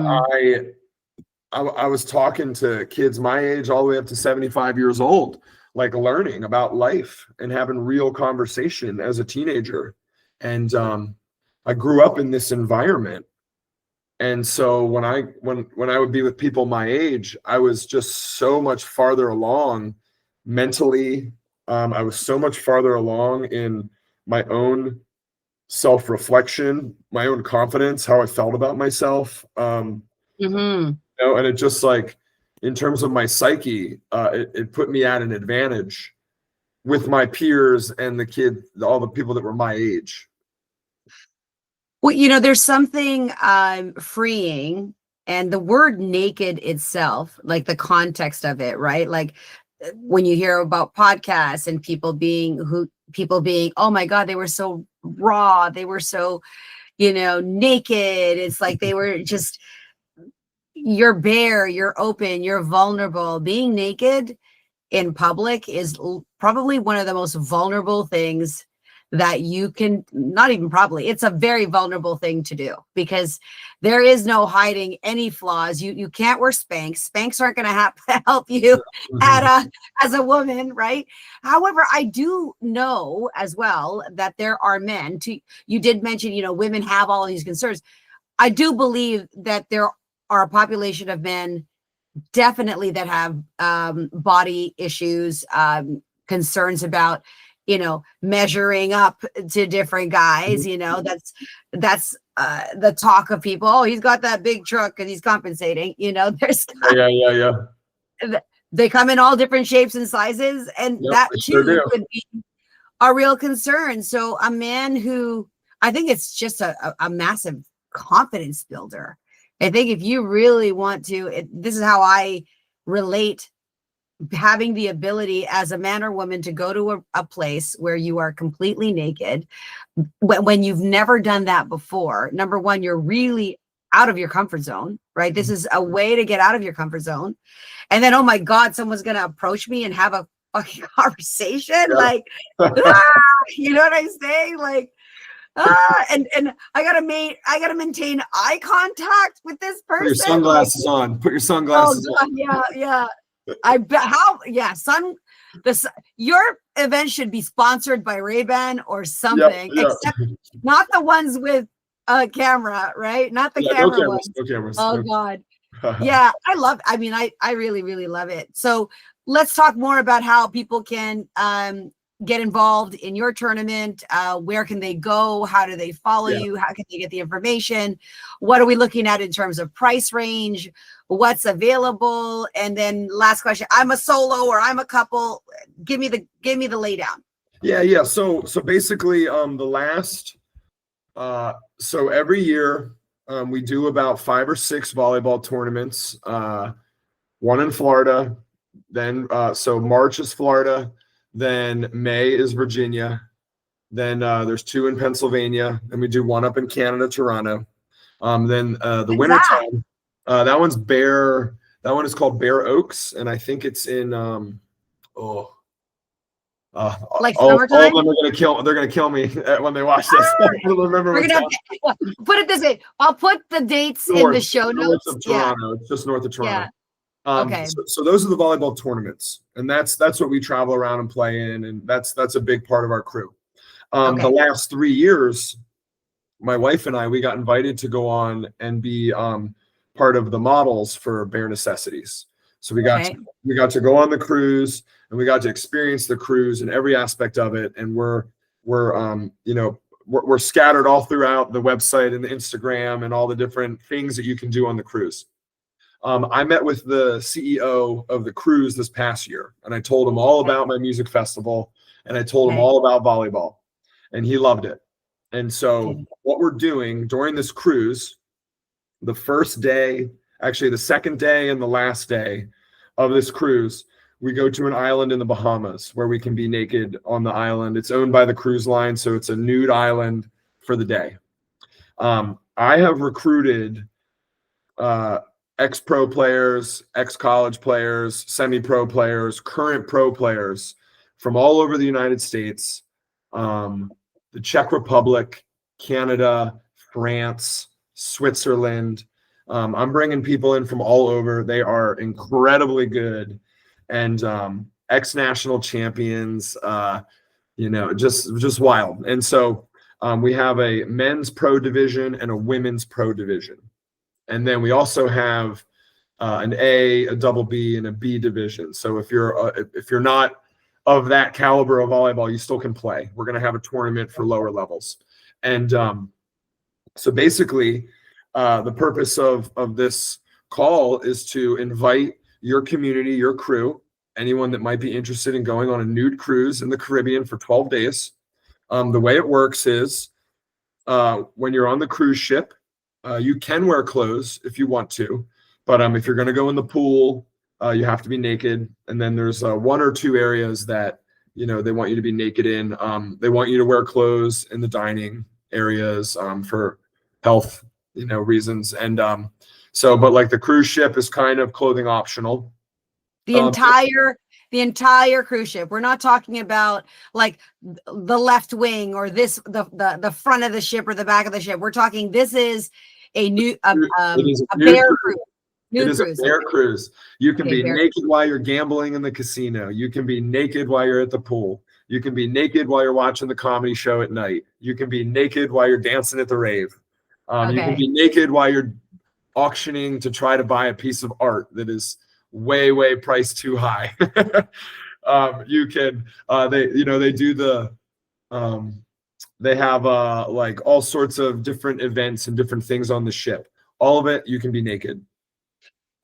I was talking to kids my age all the way up to 75 years old, like learning about life and having real conversation as a teenager. And I grew up in this environment. And so when I would be with people my age, I was just so much farther along mentally. I was so much farther along in my own self-reflection, my own confidence, how I felt about myself. You know, and it just like, in terms of my psyche, it put me at an advantage with my peers and all the people that were my age. Well, you know, there's something freeing, and the word naked itself, like the context of it, right? Like when you hear about podcasts and people being, oh my God, they were so raw, they were so, you know, naked. It's like they were just, you're bare, you're open, you're vulnerable. Being naked in public is probably one of the most vulnerable things that you can, not even probably, it's a very vulnerable thing to do, because there is no hiding any flaws. You can't wear Spanx. Spanx aren't going to help you as a woman, right? However, I do know as well that there are men you did mention, you know, women have all these concerns. I do believe that there are a population of men definitely that have body issues, concerns about, you know, measuring up to different guys. You know, that's the talk of people. Oh, he's got that big truck and he's compensating. You know, there's they come in all different shapes and sizes, and that too could be a real concern. So a man who, I think it's just a massive confidence builder. I think if you really want to, this is how I relate, having the ability as a man or woman to go to a place where you are completely naked, when you've never done that before. Number one, you're really out of your comfort zone, right? This is a way to get out of your comfort zone. And then, oh my God, someone's going to approach me and have a fucking conversation. Like, you know what I'm saying? Like, and I gotta maintain eye contact with this person. Put your sunglasses on. Put your sunglasses on. Yeah. I bet your event should be sponsored by Ray-Ban or something, except not the ones with a camera, right? Not the camera ones. No cameras. Oh God. Yeah, I really, really love it. So let's talk more about how people can get involved in your tournament. Where can they go? How do they follow you? How can they get the information? What are we looking at in terms of price range? What's available? And then last question, I'm a solo or I'm a couple. Give me the laydown. Yeah. So basically so every year We do about 5 or 6 volleyball tournaments. One in Florida, then so March is Florida, then May is Virginia, then there's 2 in Pennsylvania, and we do one up in Canada, Toronto. Then the winter time, that one's Bare. That one is called Bare Oaks, and I think it's in like all of summertime. them are gonna kill. They're gonna kill me when they watch this. I don't remember. We're gonna put it this way. I'll put the dates in the show notes. Of Toronto. It's just north of Toronto. Yeah. Okay. So those are the volleyball tournaments, and that's what we travel around and play in, and that's a big part of our crew. The last 3 years, my wife and I, we got invited to go on and be part of the models for Bare Necessities. So we got to go on the cruise, and we got to experience the cruise and every aspect of it. And we're scattered all throughout the website and the Instagram and all the different things that you can do on the cruise. I met with the CEO of the cruise this past year, and I told him all about my music festival, and I told him all about volleyball, and he loved it. And so what we're doing during this cruise, the first day, actually the second day and the last day of this cruise, we go to an island in the Bahamas where we can be naked on the island. It's owned by the cruise line, so it's a nude island for the day. I have recruited ex-pro players, ex-college players, semi-pro players, current pro players from all over the United States, the Czech Republic, Canada, France, Switzerland. I'm bringing people in from all over. They are incredibly good and ex-national champions, just wild. And so we have a men's pro division and a women's pro division. And then we also have an A, a double B, and a B division. So if you're not of that caliber of volleyball, you still can play. We're going to have a tournament for lower levels. And so basically, the purpose of this call is to invite your community, your crew, anyone that might be interested in going on a nude cruise in the Caribbean for 12 days. The way it works is when you're on the cruise ship, you can wear clothes if you want to, but if you're going to go in the pool, you have to be naked. And then there's 1 or 2 areas that, they want you to be naked in. They want you to wear clothes in the dining areas for health, reasons. And but like the cruise ship is kind of clothing optional. The entire cruise ship. We're not talking about like the left wing or the front of the ship or the back of the ship. We're talking this is a new a bear cruise. It is a bear cruise. You can be naked while you're gambling in the casino. You can be naked while you're at the pool. You can be naked while you're watching the comedy show at night. You can be naked while you're dancing at the rave. You can be naked while you're auctioning to try to buy a piece of art that is way priced too high. You can they do the they have like all sorts of different events and different things on the ship. All of it, you can be naked.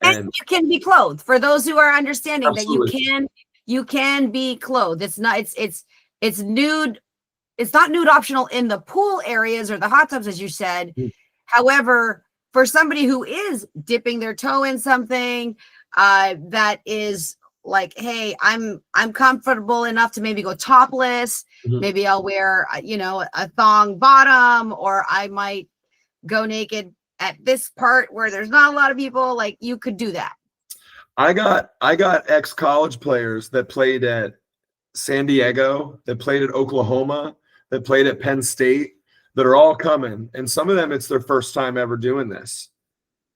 And you can be clothed. For those who are understanding absolutely. That you can be clothed. It's nude. It's not nude optional in the pool areas or the hot tubs, as you said. However, for somebody who is dipping their toe in something that is like, hey, I'm comfortable enough to maybe go topless. Maybe I'll wear, a thong bottom, or I might go naked at this part where there's not a lot of people. Like, you could do that. I got ex-college players that played at San Diego, that played at Oklahoma, that played at Penn State, that are all coming. And some of them, it's their first time ever doing this,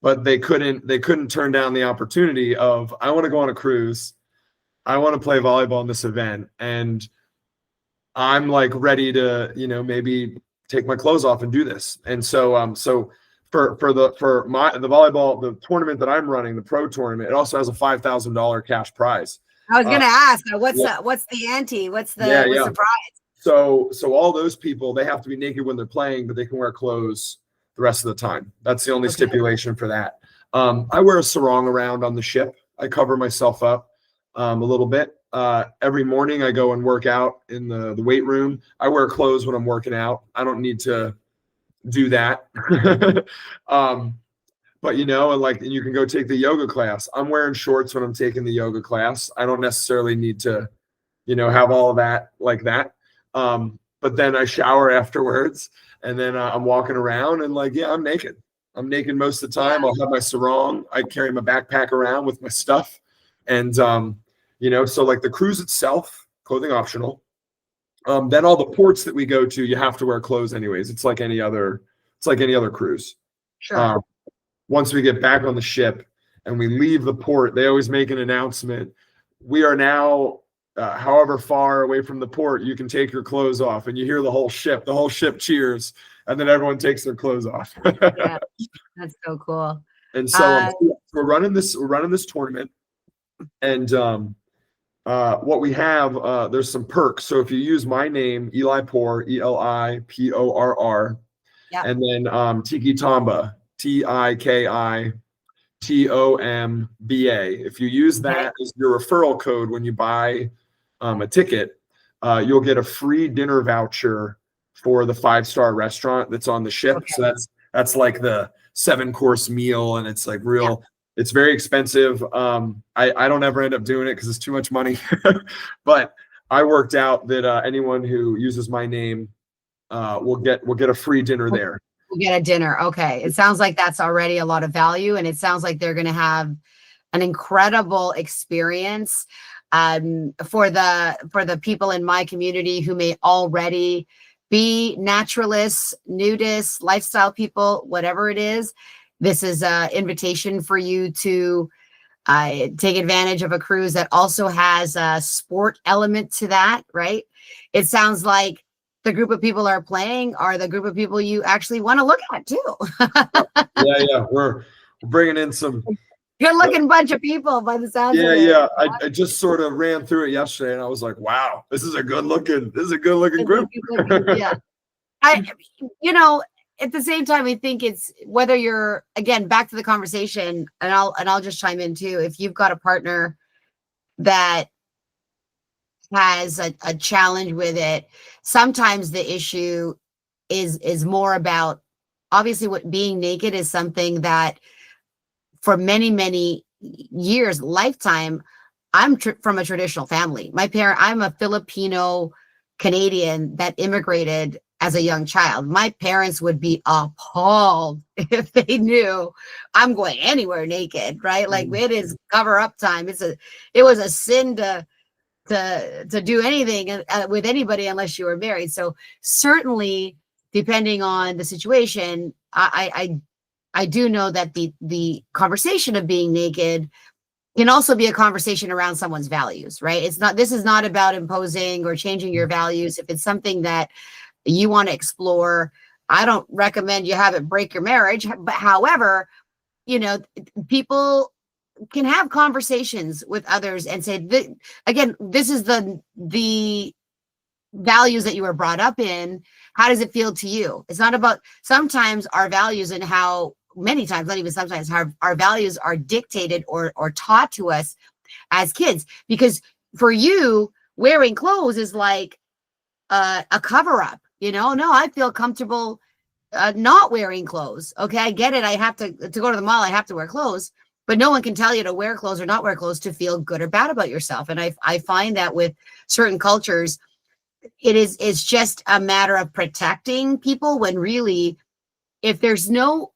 but they couldn't turn down the opportunity of, I want to go on a cruise. I want to play volleyball in this event. And I'm like ready to, maybe take my clothes off and do this. And so, for the volleyball, the tournament that I'm running, the pro tournament, it also has a $5,000 cash prize. I was going to ask, what's the ante? What's the prize? So all those people, they have to be naked when they're playing, but they can wear clothes the rest of the time. That's the only stipulation for that. I wear a sarong around on the ship. I cover myself up a little bit. Every morning I go and work out in the weight room. I wear clothes when I'm working out. I don't need to do that. But and you can go take the yoga class. I'm wearing shorts when I'm taking the yoga class. I don't necessarily need to, have all of that like that. But then I shower afterwards, and then I'm walking around and I'm naked. I'm naked most of the time. I'll have my sarong. I carry my backpack around with my stuff. And, so the cruise itself, clothing optional. Then all the ports that we go to, you have to wear clothes anyways. It's like any other cruise. Sure. Once we get back on the ship and we leave the port, they always make an announcement. We are now, however far away from the port, you can take your clothes off, and you hear the whole ship cheers, and then everyone takes their clothes off. Yeah, that's so cool. And so we're running this tournament, and what we have, there's some perks. So if you use my name, Eli Poor, ELIPORR, and then Tiki Tomba, TIKITOMBA. If you use that as your referral code when you buy a ticket, you'll get a free dinner voucher for the 5-star restaurant that's on the ship. So that's like the 7-course meal, and it's like real. It's very expensive. I don't ever end up doing it because it's too much money. But I worked out that anyone who uses my name will get a free dinner there. We'll get a dinner. Okay. It sounds like that's already a lot of value, and it sounds like they're going to have an incredible experience for the people in my community who may already be naturalists, nudists, lifestyle people, whatever it is. This is an invitation for you to take advantage of a cruise that also has a sport element to that, right? It sounds like the group of people are playing are the group of people you actually want to look at too. Yeah. We're bringing in some good-looking bunch of people by the sound of it. Yeah. I just sort of ran through it yesterday, and I was like, wow, this is a good-looking group. Yeah. At the same time, I think it's whether you're, again, back to the conversation, and I'll just chime in too. If you've got a partner that has a challenge with it, sometimes the issue is more about, obviously, what being naked is something that for many, many years, lifetime, I'm from a traditional family. I'm a Filipino Canadian that immigrated as a young child. My parents would be appalled if they knew I'm going anywhere naked, right? Like, it is cover up time. It was a sin to do anything with anybody unless you were married. So certainly, depending on the situation, I do know that the conversation of being naked can also be a conversation around someone's values, right? This is not about imposing or changing your values. If it's something that you want to explore, I don't recommend you have it break your marriage. But however, people can have conversations with others and say, this is the values that you were brought up in. How does it feel to you? It's not about, sometimes our values and how many times, not even sometimes, how our values are dictated or taught to us as kids. Because for you, wearing clothes is like a cover up. No, I feel comfortable not wearing clothes. Okay, I get it. I have to go to the mall. I have to wear clothes, but no one can tell you to wear clothes or not wear clothes to feel good or bad about yourself. And I find that with certain cultures, it's just a matter of protecting people, when really, if there's no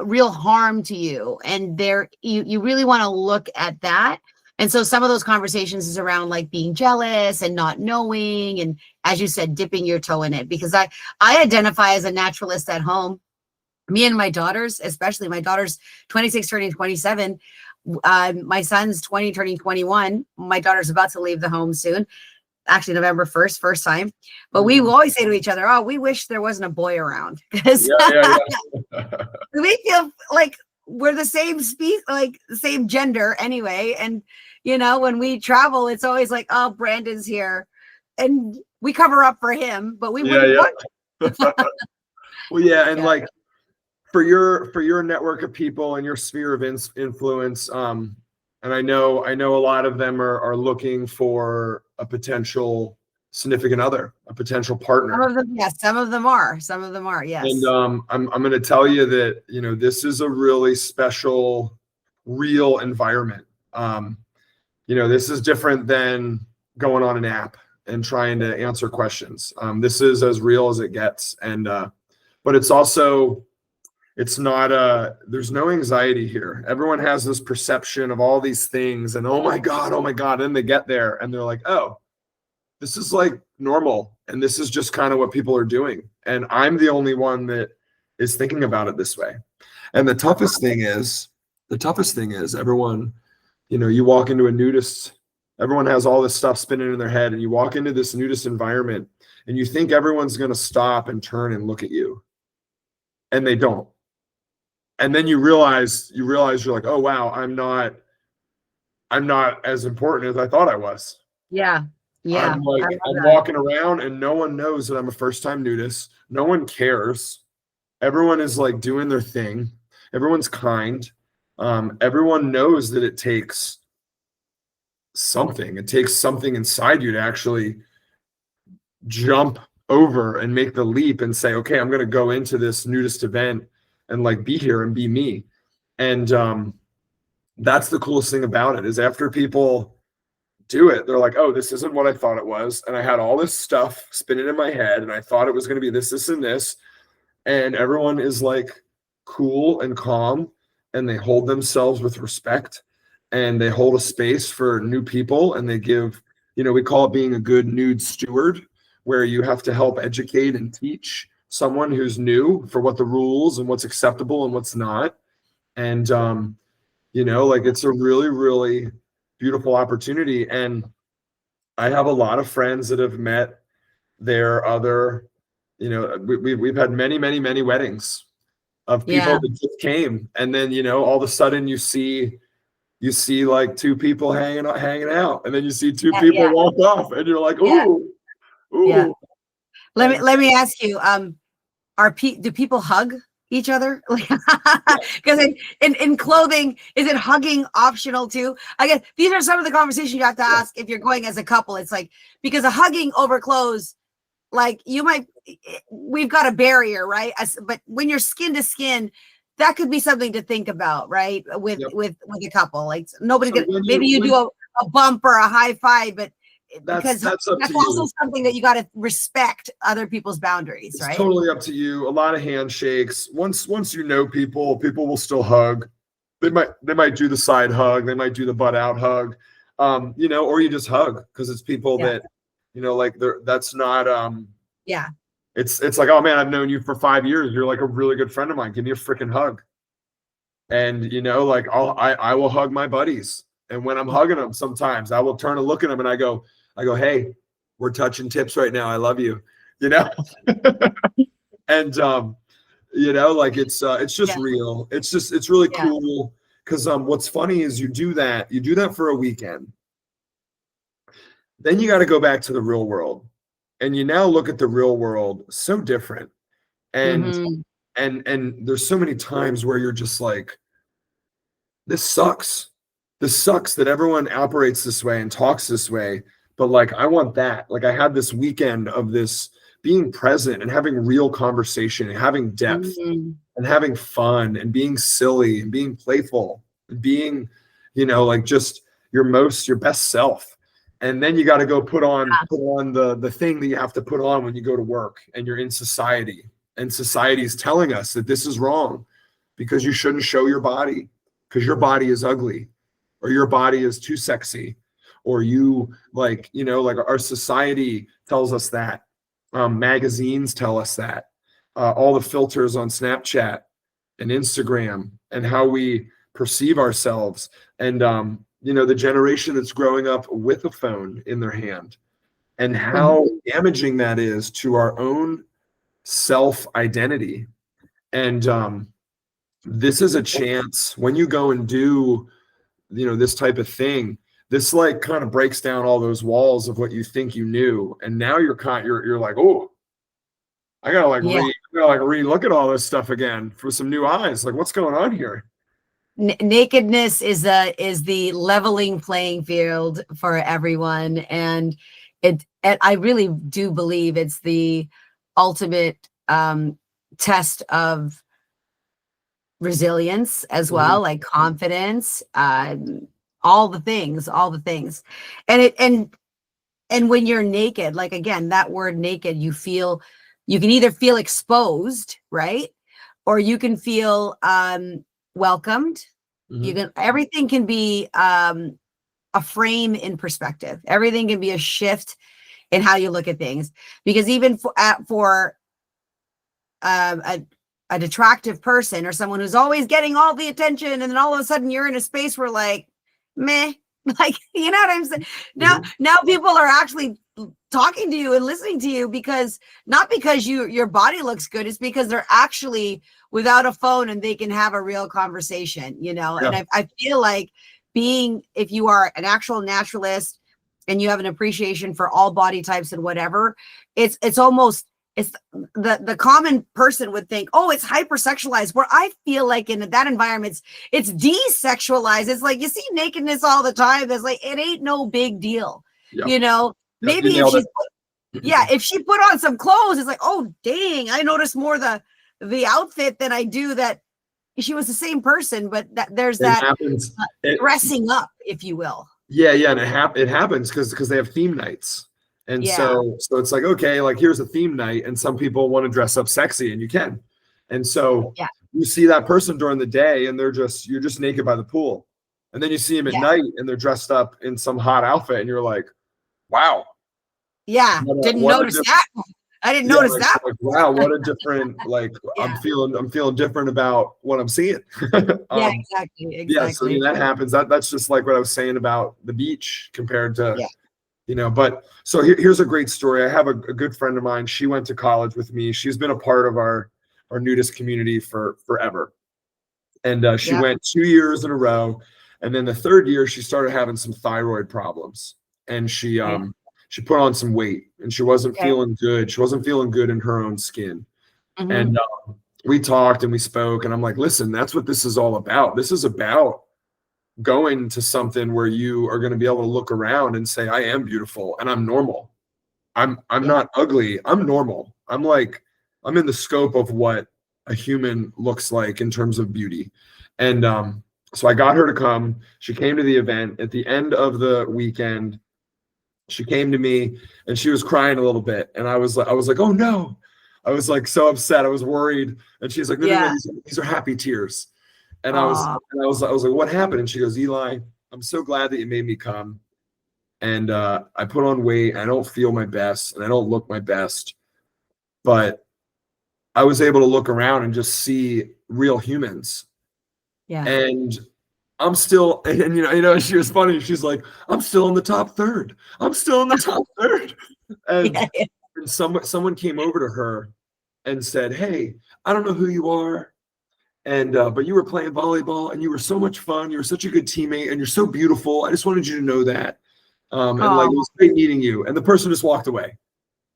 real harm to you, and you really want to look at that. And so some of those conversations is around like being jealous and not knowing, and as you said, dipping your toe in it. Because I identify as a naturalist at home. Me and my daughters, especially my daughter's 26 turning 27. My son's 20 turning 21. My daughter's about to leave the home soon. Actually, November 1st, first time. But we always say to each other, oh, we wish there wasn't a boy around. Because we feel like we're the same species, like the same gender anyway. And, when we travel, it's always like, oh, Brandon's here. And we cover up for him, but we wouldn't want to. Well, yeah. And like for your network of people and your sphere of influence, and I know a lot of them are looking for a potential significant other, a potential Some partner. of them, yes, some of them are. Some of them are, yes. And I'm going to tell you that, you know, this is a really special, real environment. You know, this is different than going on an app and trying to answer questions. This is as real as it gets. And but it's also, it's not there's no anxiety here. Everyone has this perception of all these things and oh my God. And then they get there and they're like, oh, this is like normal. And this is just kind of what people are doing. And I'm the only one that is thinking about it this way. And the toughest thing is everyone, you know, you walk into a nudist, everyone has all this stuff spinning in their head, and you walk into this nudist environment and you think everyone's going to stop and turn and look at you, and they don't. And then you realize you're like, oh wow, I'm not as important as I thought I was. Yeah. I'm walking around and no one knows that I'm a first-time nudist. No one cares. Everyone is like doing their thing. Everyone's kind. Everyone knows that it takes something. It takes something inside you to actually jump over and make the leap and say, okay, I'm going to go into this nudist event and like be here and be me. And that's the coolest thing about it, is after people do it, they're like, oh, this isn't what I thought it was. And I had all this stuff spinning in my head and I thought it was going to be this, and this. And everyone is like cool and calm, and they hold themselves with respect, and they hold a space for new people, and they give, you know, we call it being a good nude steward, where you have to help educate and teach someone who's new for what the rules and what's acceptable and what's not. And you know, like, it's a really, really beautiful opportunity. And I have a lot of friends that have met their other, you know, we've had many, many, many weddings of people that just came, and then, you know, all of a sudden you see like two people hanging out, and then you see two people walk off, and you're like, ooh. Yeah. Let me ask you, do people hug each other? Because in clothing, is it hugging optional too? I guess these are some of the conversations you have to ask if you're going as a couple. It's like, because a hugging over clothes, like, we've got a barrier, right? But when you're skin to skin, that could be something to think about, right? With a couple, like, maybe you do a bump or a high five, but that's also something that you got to respect other people's boundaries, right? It's totally up to you. A lot of handshakes. Once you know people will still hug. They might do the side hug. They might do the butt out hug, you know, or you just hug, because it's people that, you know, like, that's not it's like, oh man, I've known you for 5 years. You're like a really good friend of mine. Give me a freaking hug. And, you know, like, I will hug my buddies. And when I'm hugging them, sometimes I will turn and look at them and I go, hey, we're touching tips right now. I love you, you know? And, you know, like, it's just real. It's really cool. Cause what's funny is you do that for a weekend. Then you got to go back to the real world, and you now look at the real world so different. And, and there's so many times where you're just like, this sucks that everyone operates this way and talks this way, but like, I want that. Like, I had this weekend of this being present and having real conversation and having depth and having fun and being silly and being playful and being, you know, like, just your best self. And then you got to go put on the thing that you have to put on when you go to work and you're in society, and society is telling us that this is wrong because you shouldn't show your body because your body is ugly, or your body is too sexy, or you, like, you know, like, our society tells us that. Magazines tell us that. All the filters on Snapchat and Instagram and how we perceive ourselves. And, you know, the generation that's growing up with a phone in their hand, and how damaging that is to our own self-identity. And this is a chance when you go and do, you know, this type of thing. This, like, kind of breaks down all those walls of what you think you knew, and now you're like, oh, I gotta re-look at all this stuff again for some new eyes. Like, what's going on here? Nakedness is the leveling playing field for everyone, and and I really do believe it's the ultimate test of resilience as well, like confidence, all the things, and and when you're naked, like, again, that word naked, you can either feel exposed, right, or you can feel welcomed. You can, everything can be a frame in perspective. Everything can be a shift in how you look at things, because even for an attractive person or someone who's always getting all the attention, and then all of a sudden you're in a space where, like, meh, like, you know what I'm saying? Now people are actually talking to you and listening to you, because not because your body looks good, it's because they're actually without a phone and they can have a real conversation, you know. And I feel like, if you are an actual naturalist and you have an appreciation for all body types and whatever, it's almost, it's the common person would think, oh, it's hypersexualized, where I feel like in that environment, it's desexualized. It's like, you see nakedness all the time. It's like, it ain't no big deal, you know. Maybe if she put on some clothes, it's like, oh, dang, I noticed more the outfit than I do that she was the same person, but there's that dressing up, if you will. Yeah, and it happens because they have theme nights. And so it's like, okay, like, here's a theme night, and some people want to dress up sexy, and you can. And so you see that person during the day and you're just naked by the pool. And then you see them at night and they're dressed up in some hot outfit, and you're like, wow. Yeah. Didn't notice that. I didn't notice that. Like, wow, what a different, like, I'm feeling different about what I'm seeing. Exactly. Yeah, so that happens. That's just like what I was saying about the beach compared to you know. But so here's a great story. I have a good friend of mine. She went to college with me. She's been a part of our nudist community for forever. And she went 2 years in a row. And then the third year, she started having some thyroid problems. And she put on some weight, and she wasn't feeling good. She wasn't feeling good in her own skin. And we talked and we spoke, and I'm like, listen, that's what this is all about. This is about going to something where you are going to be able to look around and say, I am beautiful and I'm normal. I'm not ugly. I'm normal. I'm in the scope of what a human looks like in terms of beauty. And so I got her to come. She came to the event. At the end of the weekend, she came to me and she was crying a little bit. And I was like, oh no. I was like so upset. I was worried. And she's like, no, these are happy tears. And I was like, what happened? And she goes, Eli, I'm so glad that you made me come. And I put on weight. I don't feel my best and I don't look my best. But I was able to look around and just see real humans. Yeah. And I'm still, and you know, she was funny. She's like, I'm still in the top third. I'm still in the top third. And, and someone came over to her and said, hey, I don't know who you are. And but you were playing volleyball and you were so much fun. You were such a good teammate and you're so beautiful. I just wanted you to know that. And like, it was great meeting you. And the person just walked away.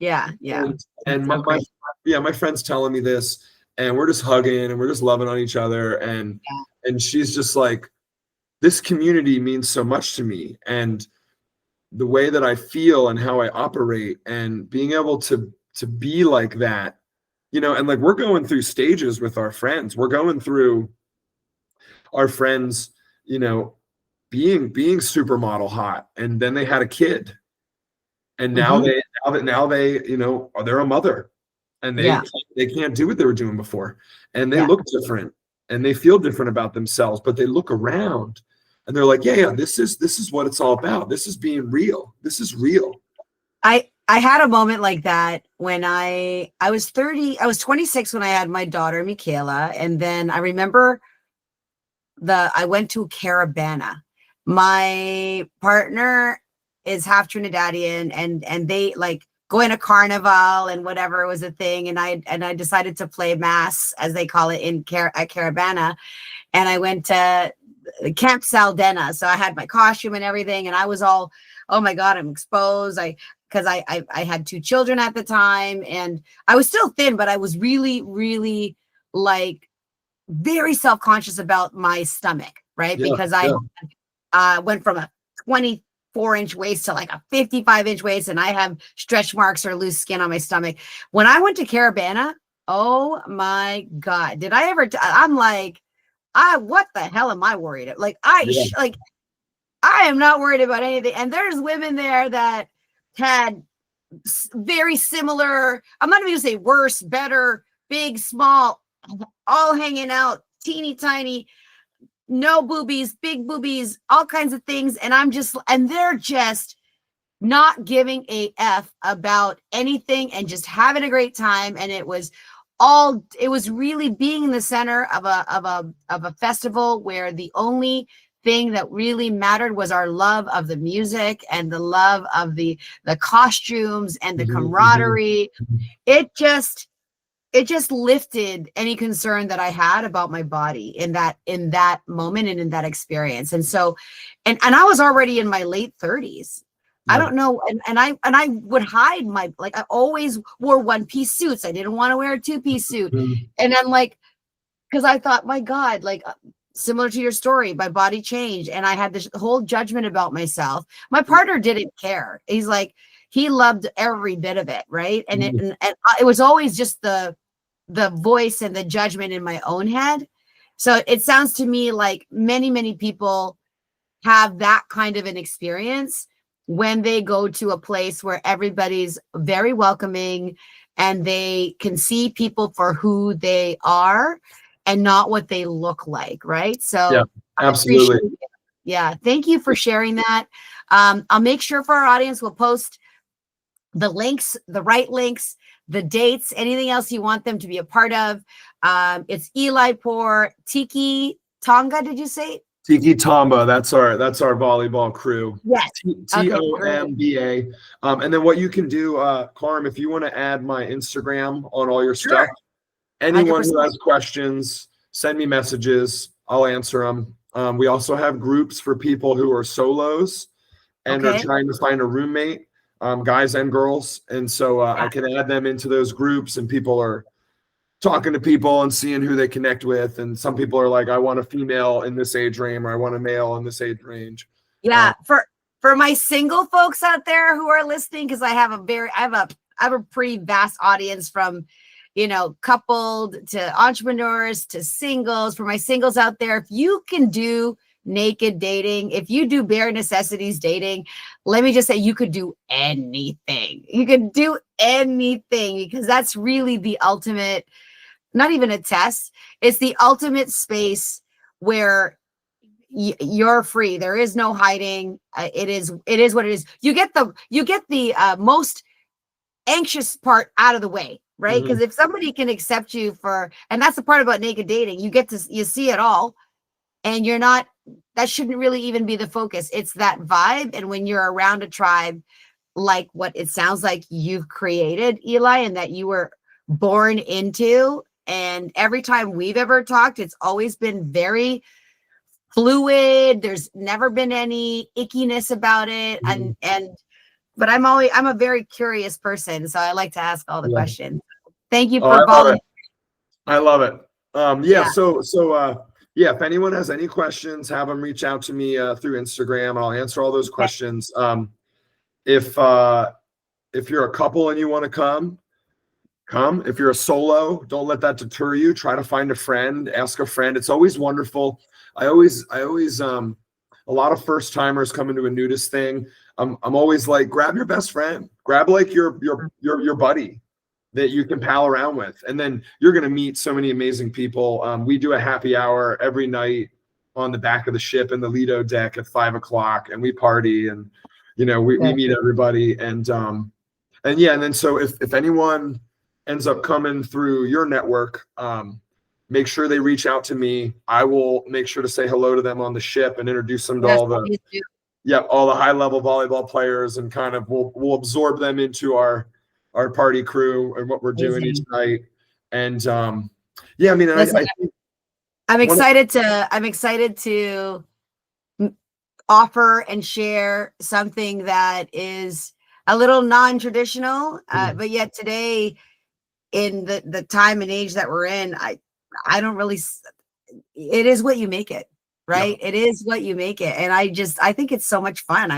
Yeah. And my friend's telling me this, and we're just hugging and we're just loving on each other. And she's just like, this community means so much to me. And the way that I feel and how I operate and being able to be like that, you know, and like, we're going through stages with our friends. We're going through our friends, you know, being supermodel hot, and then they had a kid, and now they, you know, they're a mother, and they can't do what they were doing before, and they look different, and they feel different about themselves, but they look around, and they're like, this is what it's all about. This is being real. This is real. I had a moment like that when I was 26 when I had my daughter, Michaela. And then I remember I went to Carabana. My partner is half Trinidadian, and they like going to carnival and whatever was a thing. And I decided to play mass, as they call it at Carabana. And I went to Camp Saldena. So I had my costume and everything. And I was all, oh my God, I'm exposed. Because I had 2 children at the time, and I was still thin, but I was really, really like very self-conscious about my stomach, right? Because I went from a 4-inch waist to like a 55-inch waist, and I have stretch marks or loose skin on my stomach. When I went to Carabana, oh my God, did I ever? I'm like, what the hell am I worried about? Like, I am not worried about anything. And there's women there that had very similar, I'm not even gonna say worse, better, big, small, all hanging out, teeny tiny, no boobies, big boobies, all kinds of things. And they're just not giving a F about anything and just having a great time. And it was really being in the center of a festival where the only thing that really mattered was our love of the music and the love of the costumes and the camaraderie. It just lifted any concern that I had about my body in that moment and in that experience. And so, and I was already in my late 30s. I don't know. And I would hide I always wore 1-piece suits. I didn't want to wear a 2-piece suit. And I'm like, because I thought, my God, like, similar to your story, my body changed. And I had this whole judgment about myself. My partner didn't care. He's like, he loved every bit of it. Right. And it was always just the voice and the judgment in my own head. So it sounds to me like many, many people have that kind of an experience when they go to a place where everybody's very welcoming and they can see people for who they are and not what they look like, right? So yeah, absolutely. Yeah, thank you for sharing that. I'll make sure for our audience, we'll post the links, the right links, the dates, anything else you want them to be a part of. It's Eli Poor, Tiki Tonga, did you say? Tiki Tamba, that's our volleyball crew. Yes. Tomba. And then what you can do, Carm, if you want to add my Instagram on all your stuff, anyone 100%. Who has questions, send me messages. I'll answer them. We also have groups for people who are solos and are trying to find a roommate, guys and girls. And so I can add them into those groups, and people are talking to people and seeing who they connect with. And some people are like, I want a female in this age range, or I want a male in this age range. Yeah. For my single folks out there who are listening, because I have a pretty vast audience from, coupled to entrepreneurs to singles. For my singles out there, if you can do naked dating, if you do bare necessities dating, let me just say, you could do anything. You could do anything, because that's really the ultimate, not even a test. It's the ultimate space where you're free. There is no hiding. It is what it is. You get the most anxious part out of the way, right? Because if somebody can accept you and that's the part about naked dating, you see it all, and that shouldn't really even be the focus. It's that vibe. And when you're around a tribe, like what it sounds like you've created, Eli, and that you were born into, and every time we've ever talked, it's always been very fluid. There's never been any ickiness about it. But I'm a very curious person, so I like to ask all the questions. Thank you for volunteering. I love it. So if anyone has any questions, have them reach out to me through Instagram. I'll answer all those questions. If you're a couple and you want to come. If you're a solo, don't let that deter you. Try to find a friend, ask a friend. It's always wonderful. I always a lot of first timers come into a nudist thing. I'm always like, grab your best friend, grab like your buddy that you can pal around with, and then you're gonna meet so many amazing people. We do a happy hour every night on the back of the ship in the Lido deck at 5 o'clock, and we party, and we meet everybody, and then so if anyone ends up coming through your network, make sure they reach out to me. I will make sure to say hello to them on the ship and introduce them to all the high level volleyball players, and kind of we'll absorb them into our party crew and what we're doing each night. And I'm excited to offer and share something that is a little non-traditional, but yet today, in the time and age that we're in, I don't really, it is what you make it, right? It is what you make it. And I think it's so much fun.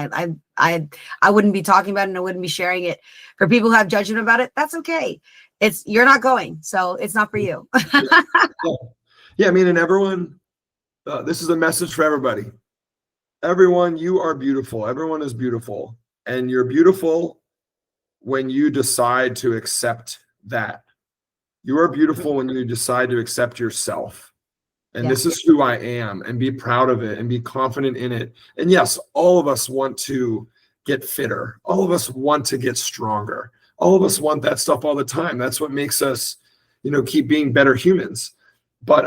I wouldn't be talking about it and I wouldn't be sharing it for people who have judgment about it. That's okay. You're not going, so it's not for you. Yeah, I mean, and everyone, this is a message for everybody. Everyone, you are beautiful. Everyone is beautiful. And you're beautiful when you decide to accept that. You are beautiful when you decide to accept yourself. And this is who I am, and be proud of it and be confident in it. And yes, all of us want to get fitter. All of us want to get stronger. All of us want that stuff all the time. That's what makes us, keep being better humans. But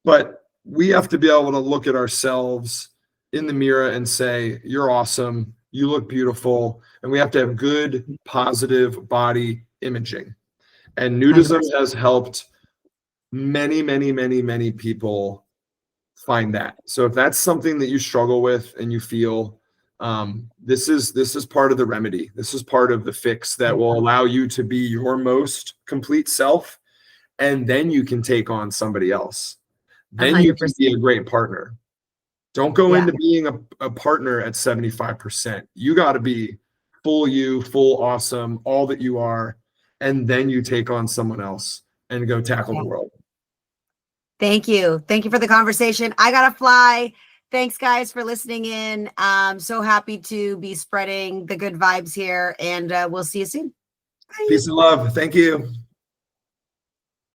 but we have to be able to look at ourselves in the mirror and say, you're awesome. You look beautiful. And we have to have good, positive body imaging. And nudism has helped many, many, many, many people find that. So if that's something that you struggle with and you feel, this is part of the remedy. This is part of the fix that will allow you to be your most complete self. And then you can take on somebody else. Then 100%. You can be a great partner. Don't go into being a partner at 75%. You got to be full you, full awesome, all that you are. And then you take on someone else and go tackle the world. Thank you. Thank you for the conversation. I got to fly. Thanks, guys, for listening in. I'm so happy to be spreading the good vibes here, and we'll see you soon. Bye. Peace and love. Thank you.